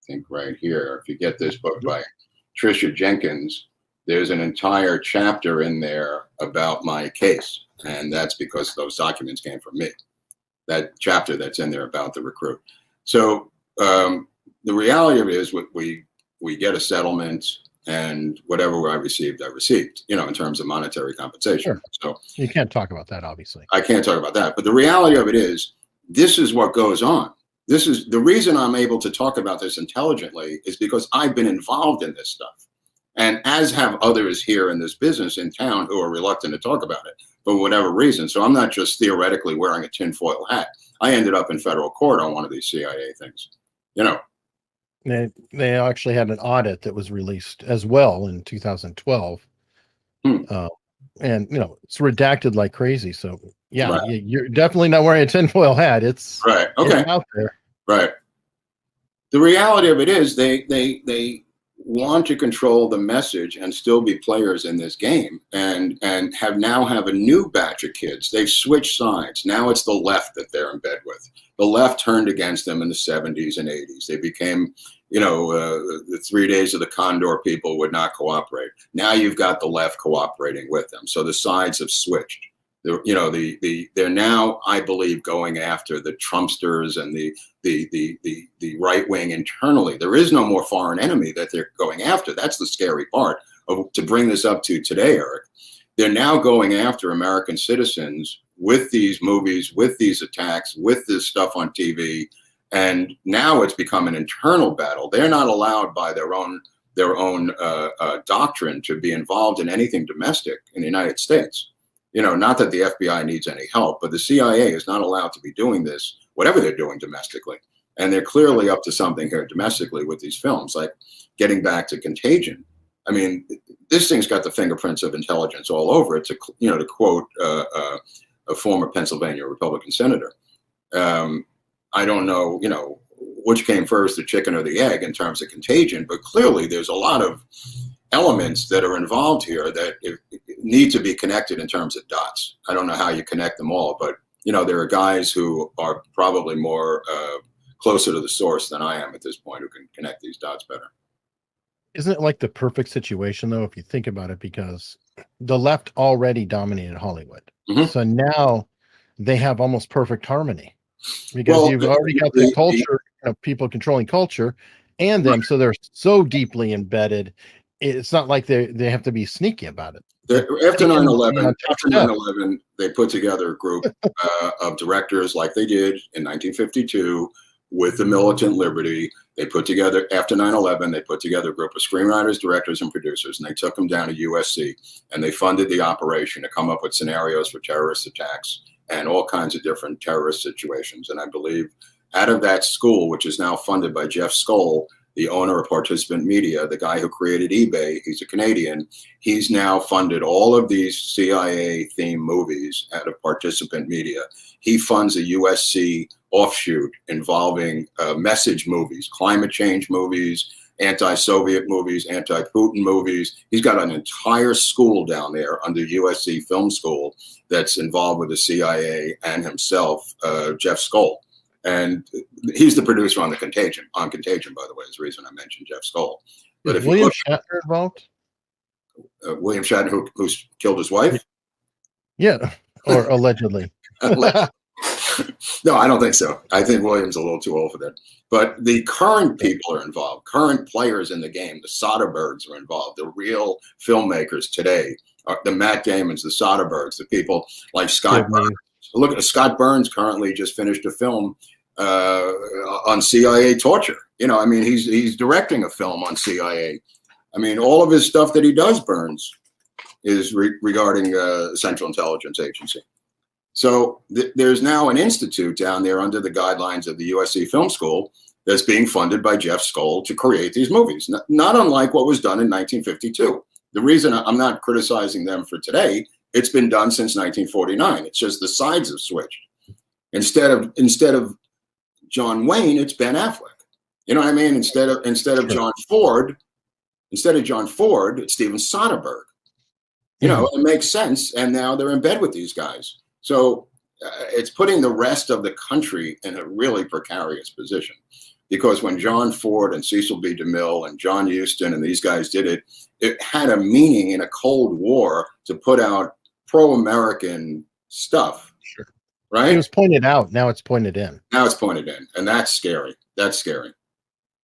think right here, if you get this book by Tricia Jenkins, there's an entire chapter in there about my case. And that's because those documents came from me. That chapter that's in there about the recruit. So the reality of it is we get a settlement, and whatever I received, in terms of monetary compensation. Sure. So You can't talk about that, obviously. I can't talk about that. But the reality of it is, this is what goes on. This is the reason I'm able to talk about this intelligently, is because I've been involved in this stuff. And as have others here in this business in town who are reluctant to talk about it for whatever reason. So I'm not just theoretically wearing a tinfoil hat. I ended up in federal court on one of these CIA things. They actually had an audit that was released as well in 2012. And it's redacted like crazy. So yeah, Right. you're definitely not wearing a tinfoil hat. It's Right. Okay. It's out there. Right. The reality of it is they want to control the message and still be players in this game, and have a new batch of kids. They've switched sides. Now it's the left that they're in bed with. The left turned against them in the 70s and 80s. They became, the 3 days of the Condor people would not cooperate. Now you've got the left cooperating with them. So the sides have switched. They're now, I believe, going after the Trumpsters and the right wing internally. There is no more foreign enemy that they're going after. That's the scary part to bring this up to today, Eric. They're now going after American citizens with these movies, with these attacks, with this stuff on TV, and now it's become an internal battle. They're not allowed by their own doctrine to be involved in anything domestic in the United States. Not that the FBI needs any help, but the CIA is not allowed to be doing this, whatever they're doing domestically. And they're clearly up to something here domestically with these films, like getting back to Contagion. I mean, this thing's got the fingerprints of intelligence all over it, to quote a former Pennsylvania Republican senator. I don't know, which came first, the chicken or the egg in terms of Contagion, but clearly there's a lot of elements that are involved here that need to be connected in terms of dots. I don't know how you connect them all, but there are guys who are probably more closer to the source than I am at this point, who can connect these dots better. Isn't it like the perfect situation, though, if you think about it, because the left already dominated Hollywood. Mhm. So now they have almost perfect harmony, because you've already got the culture of people controlling culture and them. So they're so deeply embedded. It's not like they have to be sneaky about it. After 9/11, they put together a group of directors, like they did in 1952 with the Militant Liberty. They put together, after 9/11, they put together a group of screenwriters, directors, and producers, and they took them down to USC, and they funded the operation to come up with scenarios for terrorist attacks and all kinds of different terrorist situations. And I believe out of that school, which is now funded by Jeff Skoll, the owner of Participant Media, the guy who created eBay, he's a Canadian. He's now funded all of these CIA-themed movies out of Participant Media. He funds a USC offshoot involving message movies, climate change movies, anti-Soviet movies, anti-Putin movies. He's got an entire school down there under USC Film School that's involved with the CIA and himself, Jeff Skoll. And he's the producer on Contagion, by the way, is the reason I mentioned Jeff Skoll. But Is William Shatner involved? William Shatner, who's killed his wife? Yeah, or allegedly. No, I don't think so. I think William's a little too old for that. But the current people are involved, current players in the game. The Soderberghs are involved, the real filmmakers today, the Matt Damons, the Soderberghs, the people like Scott Burns. Look at Scott Burns currently just finished a film on CIA torture. He's directing a film on CIA. All of his stuff that he does, Burns, is regarding Central Intelligence Agency. So there's now an institute down there under the guidelines of the USC Film School that's being funded by Jeff Skoll to create these movies, not unlike what was done in 1952. The reason I'm not criticizing them for today, it's been done since 1949. It's just the sides have switched. Instead of John Wayne, it's Ben Affleck. You know what I mean? Instead of John Ford, it's Steven Soderbergh. It makes sense. And now they're in bed with these guys. So it's putting the rest of the country in a really precarious position, because when John Ford and Cecil B. DeMille and John Huston and these guys did it, it had a meaning in a Cold War to put out pro-American stuff. Sure. Right? It was pointed out. Now it's pointed in. And that's scary. That's scary.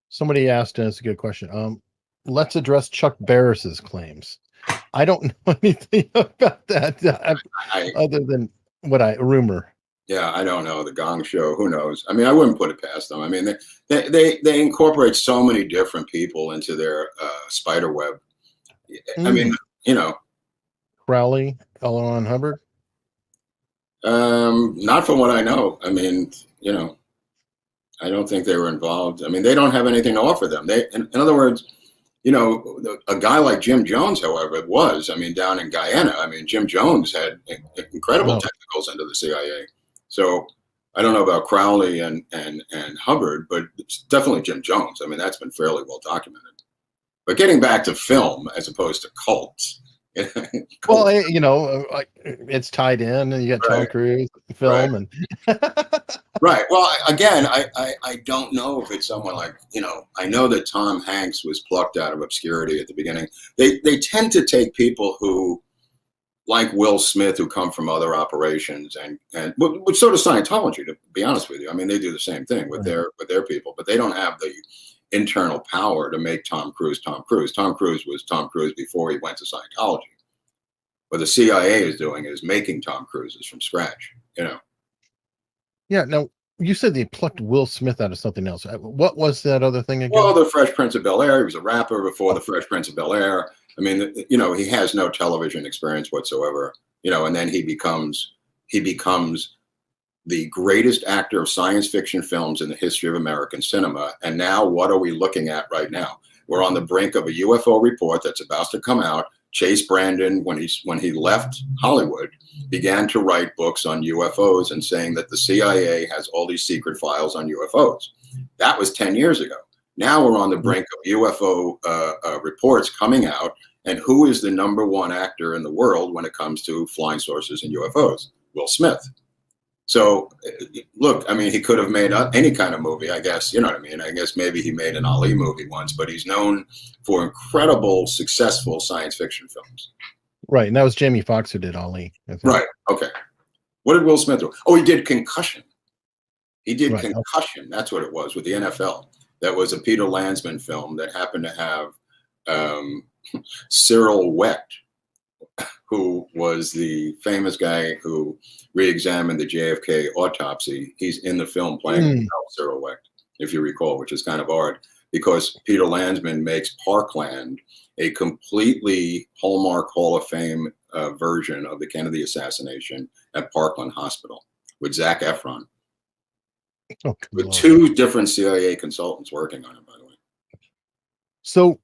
Somebody asked, and it's a good question. Let's address Chuck Barris's claims. I don't know anything about that other than what I rumor. Yeah, I don't know. The Gong Show, who knows? I mean, I wouldn't put it past them. I mean, they incorporate so many different people into their spider web. I mean, you know, Crowley, L. Ron Hubbard. Not from what I know. I mean, you know, I don't think they were involved. I mean, they don't have anything to offer them. In other words, you know, a guy like Jim Jones, however, was. I mean, down in Guyana. I mean, Jim Jones had incredible technicals into the CIA. So I don't know about Crowley and Hubbard, but it's definitely Jim Jones. I mean, that's been fairly well documented. But getting back to film as opposed to cults. Well, you know, it's tied in, and you got Tom Cruise film, and right. Well, again, I don't know if it's someone like, you know, I know that Tom Hanks was plucked out of obscurity at the beginning. They tend to take people who, like Will Smith, who come from other operations, and with sort of Scientology, to be honest with you. I mean, they do the same thing with their people, but they don't have the internal power to make Tom Cruise Tom Cruise. Tom Cruise was Tom Cruise before he went to Scientology. What the CIA is doing is making Tom Cruises from scratch, you know. Yeah. Now, you said they plucked Will Smith out of something else. What was that other thing again? Well, the Fresh Prince of Bel-Air. He was a rapper before the Fresh Prince of Bel-Air. I mean, you know, he has no television experience whatsoever, you know, and then he becomes the greatest actor of science fiction films in the history of American cinema. And now what are we looking at right now? We're on the brink of a UFO report that's about to come out. Chase Brandon, when he left Hollywood, began to write books on UFOs and saying that the CIA has all these secret files on UFOs. That was 10 years ago. Now we're on the brink of UFO reports coming out. And who is the #1 actor in the world when it comes to flying saucers and UFOs? Will Smith. So, look, I mean, he could have made any kind of movie, I guess, you know what I mean? I guess maybe he made an Ali movie once, but he's known for incredible, successful science fiction films. Right, and that was Jamie Foxx who did Ali. Right, okay. What did Will Smith do? Oh, he did Concussion. He did Concussion, okay. That's what it was, with the NFL. That was a Peter Landsman film that happened to have Cyril Wecht, who was the famous guy who re-examined the JFK autopsy. He's in the film playing Cyril Wecht, if you recall, which is kind of odd because Peter Landsman makes Parkland a completely Hallmark Hall of Fame version of the Kennedy assassination at Parkland Hospital with Zac Efron. With 2 different CIA consultants working on it, by the way. So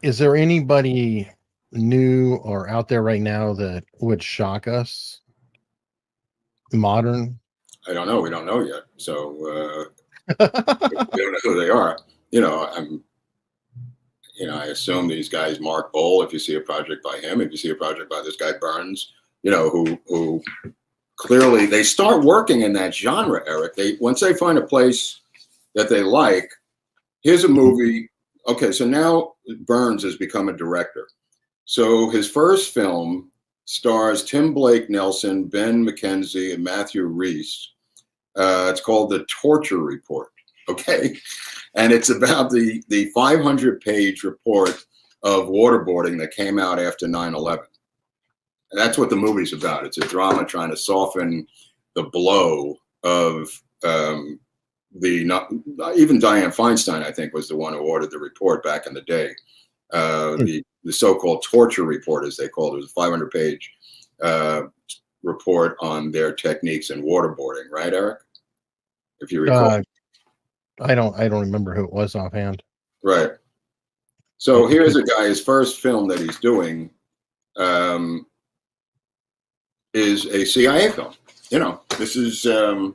is there anybody new or out there right now that would shock us? Modern? I don't know. We don't know yet. So we don't know who they are. You know, I assume these guys, Mark Bowl, if you see a project by him, if you see a project by this guy Burns, you know, who clearly they start working in that genre, Eric. Once they find a place that they like, here's a movie. Okay, so now Burns has become a director. So his first film stars Tim Blake Nelson, Ben McKenzie, and Matthew Reese. It's called The Torture Report, okay? And it's about the 500-page report of waterboarding that came out after 9/11. And that's what the movie's about. It's a drama trying to soften the blow of even Dianne Feinstein, I think, was the one who ordered the report back in the day. The so-called torture report, as they called it, was a 500-page report on their techniques in waterboarding, right, Eric? If you recall. I don't remember who it was offhand. Right. So here's a guy, his first film that he's doing is a CIA film. You know, this is a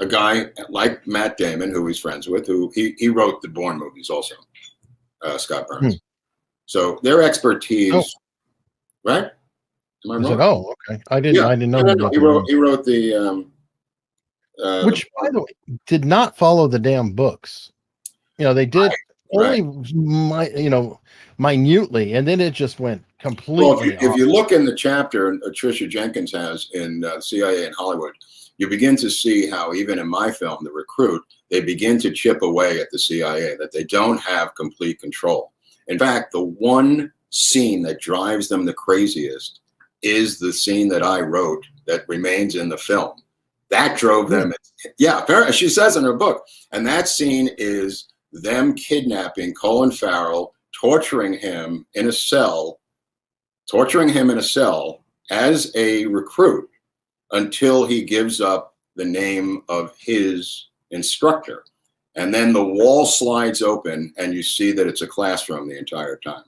guy like Matt Damon, who he's friends with, who he wrote the Bourne movies also, Scott Burns. So their expertise, right? Am I wrong? Okay. I didn't know. No. He wrote the which, by the way, did not follow the damn books. You know, they did only minutely, and then it just went completely. Well, if you look in the chapter Tricia Jenkins has in CIA in Hollywood, you begin to see how even in my film, The Recruit, they begin to chip away at the CIA, that they don't have complete control. In fact, the one scene that drives them the craziest is the scene that I wrote that remains in the film. That drove them. Yeah, she says in her book. And that scene is them kidnapping Colin Farrell, torturing him in a cell as a recruit until he gives up the name of his instructor. And then the wall slides open and you see that it's a classroom the entire time.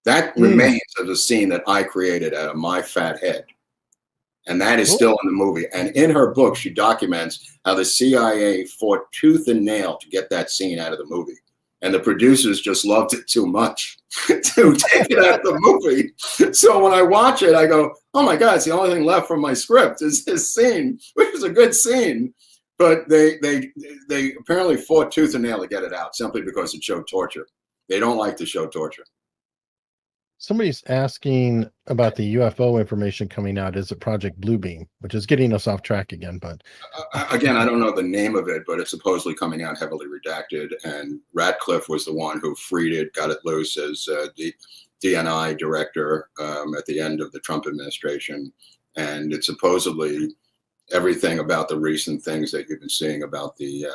That remains as a scene that I created out of my fat head. And that is still in the movie. And in her book, she documents how the CIA fought tooth and nail to get that scene out of the movie. And the producers just loved it too much to take it out of the movie. So when I watch it, I go, oh my God, it's the only thing left from my script is this scene, which is a good scene. But they apparently fought tooth and nail to get it out simply because it showed torture. They don't like to show torture. Somebody's asking about the UFO information coming out. Is it Project Bluebeam, which is getting us off track again? But again, I don't know the name of it, but it's supposedly coming out heavily redacted. And Ratcliffe was the one who freed it, got it loose as the DNI director at the end of the Trump administration. And it's supposedly everything about the recent things that you've been seeing about the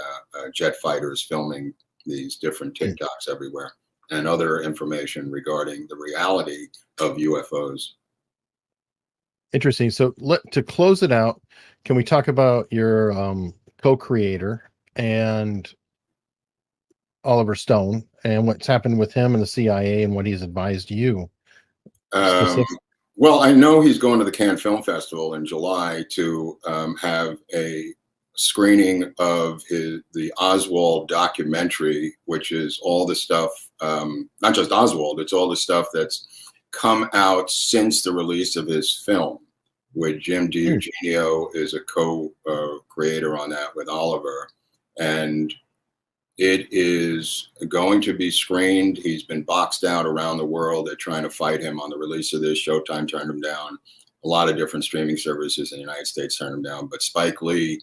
jet fighters filming these different TikToks everywhere, and other information regarding the reality of UFOs. Interesting. So to close it out, can we talk about your co-creator and Oliver Stone and what's happened with him and the CIA and what he's advised you? Well, I know he's going to the Cannes Film Festival in July to have a screening of the Oswald documentary, which is all the stuff, not just Oswald, it's all the stuff that's come out since the release of his film, with Jim DiEugenio is a co-creator on that with Oliver. And it is going to be screened. He's been boxed out around the world. They're trying to fight him on the release of this. Showtime turned him down. A lot of different streaming services in the United States turned him down. But Spike Lee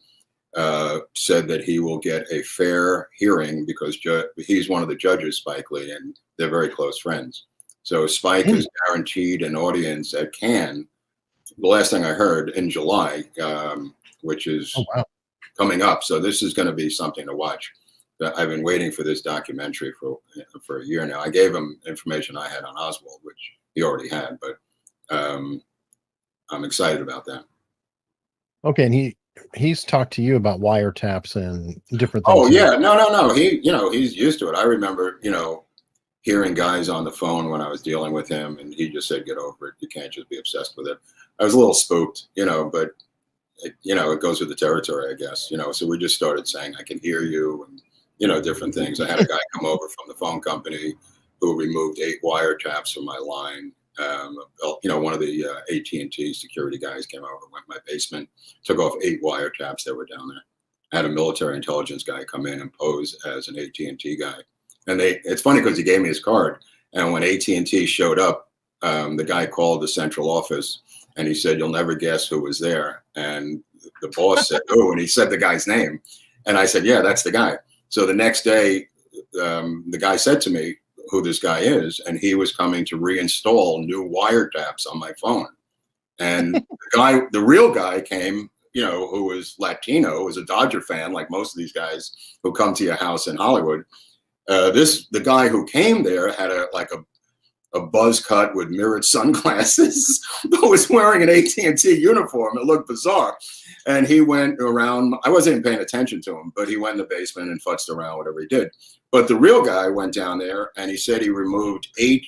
said that he will get a fair hearing because he's one of the judges, Spike Lee, and they're very close friends. So Spike is guaranteed an audience at Cannes, the last thing I heard, in July, which is coming up. So this is going to be something to watch. I've been waiting for this documentary for a year now. I gave him information I had on Oswald, which he already had, but I'm excited about that. Okay, and he's talked to you about wiretaps and different things. Oh yeah, no. He's used to it. I remember, hearing guys on the phone when I was dealing with him, and he just said, "Get over it. You can't just be obsessed with it." I was a little spooked, but it goes with the territory, I guess. So we just started saying, "I can hear you," and different things. I had a guy come over from the phone company who removed 8 wiretaps from my line. One of the AT&T security guys came over, went in my basement, took off 8 wiretaps that were down there. I had a military intelligence guy come in and pose as an AT&T guy. And it's funny because he gave me his card. And when AT&T showed up, the guy called the central office and he said, "You'll never guess who was there." And the boss said, "Oh," and he said the guy's name. And I said, "Yeah, that's the guy." So the next day, the guy said to me who this guy is, and he was coming to reinstall new wiretaps on my phone. And the real guy came, who was Latino, was a Dodger fan, like most of these guys who come to your house in Hollywood. The guy who came there had a buzz cut with mirrored sunglasses, but was wearing an AT&T uniform. It looked bizarre. And he went around, I wasn't even paying attention to him, but he went in the basement and futzed around, whatever he did. But the real guy went down there and he said he removed 8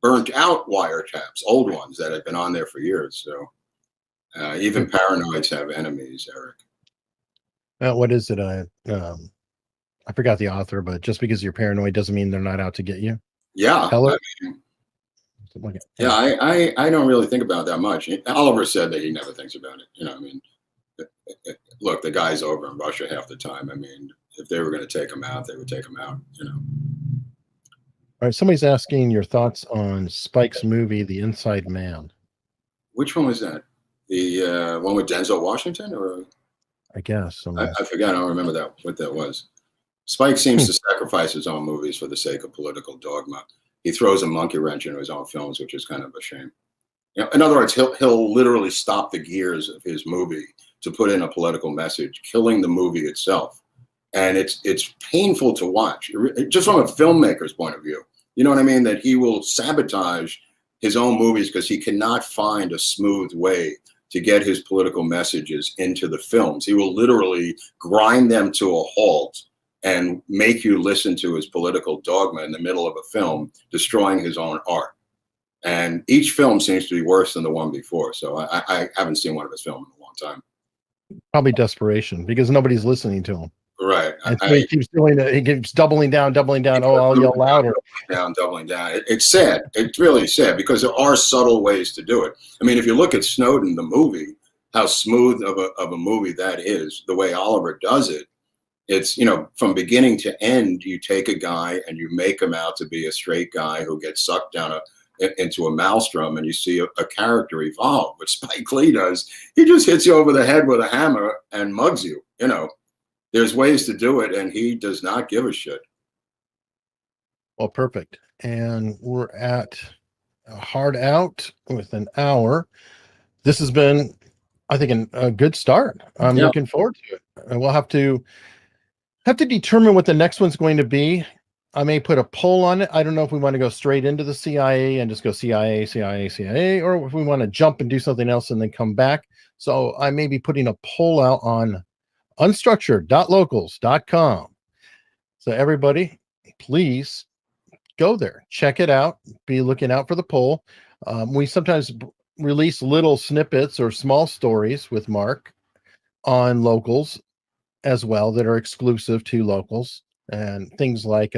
burnt out wiretaps, old ones that had been on there for years. So even paranoids have enemies, Eric. What is it? I forgot the author, but just because you're paranoid doesn't mean they're not out to get you. Yeah. I don't really think about that much. Oliver said that he never thinks about it. Look, the guy's over in Russia half the time. If they were going to take him out, they would take him out, All right. Somebody's asking your thoughts on Spike's movie, The Inside Man. Which one was that? The one with Denzel Washington, or? I guess. I forgot. I don't remember what that was. Spike seems to sacrifice his own movies for the sake of political dogma. He throws a monkey wrench into his own films, which is kind of a shame. You know, in other words, he'll literally stop the gears of his movie to put in a political message, killing the movie itself. And it's painful to watch, just from a filmmaker's point of view. You know what I mean? That he will sabotage his own movies because he cannot find a smooth way to get his political messages into the films. He will literally grind them to a halt and make you listen to his political dogma in the middle of a film, destroying his own art. And each film seems to be worse than the one before. So I haven't seen one of his films in a long time. Probably desperation because nobody's listening to him. Right. And so he keeps doing it. He keeps doubling down. Oh, I'll yell louder. Doubling down. It's sad. It's really sad because there are subtle ways to do it. I mean, if you look at Snowden, the movie, how smooth of a movie that is, the way Oliver does it, it's, you know, from beginning to end, you take a guy and you make him out to be a straight guy who gets sucked down into a maelstrom, and you see a character evolve. What Spike Lee does, he just hits you over the head with a hammer and mugs you. You know, there's ways to do it, and he does not give a shit. Well, perfect. And we're at a hard out with an hour. This has been, I think, a good start. I'm looking forward to it. And we'll have to determine what the next one's going to be. I may put a poll on it. I don't know if we want to go straight into the CIA and just go CIA, or if we want to jump and do something else and then come back. So I may be putting a poll out on unstructured.locals.com. So everybody, please go there, check it out, be looking out for the poll. We sometimes release little snippets or small stories with Mark on Locals as well that are exclusive to Locals, and things like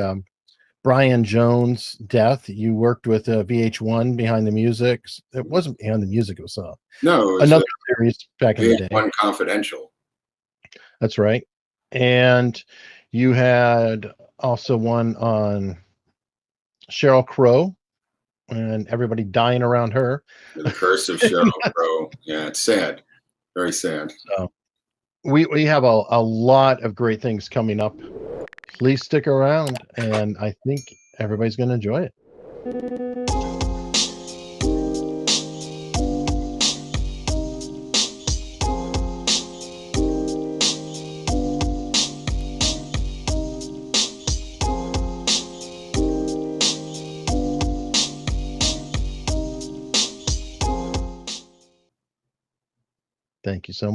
Brian Jones' death. You worked with VH1 behind the music. It wasn't behind the music. It was another series back in the day. VH1 Confidential. That's right. And you had also one on Sheryl Crow and everybody dying around her. The curse of Sheryl Crow. Yeah, it's sad. Very sad. So we have a lot of great things coming up. Please stick around, and I think everybody's going to enjoy it. Thank you so much.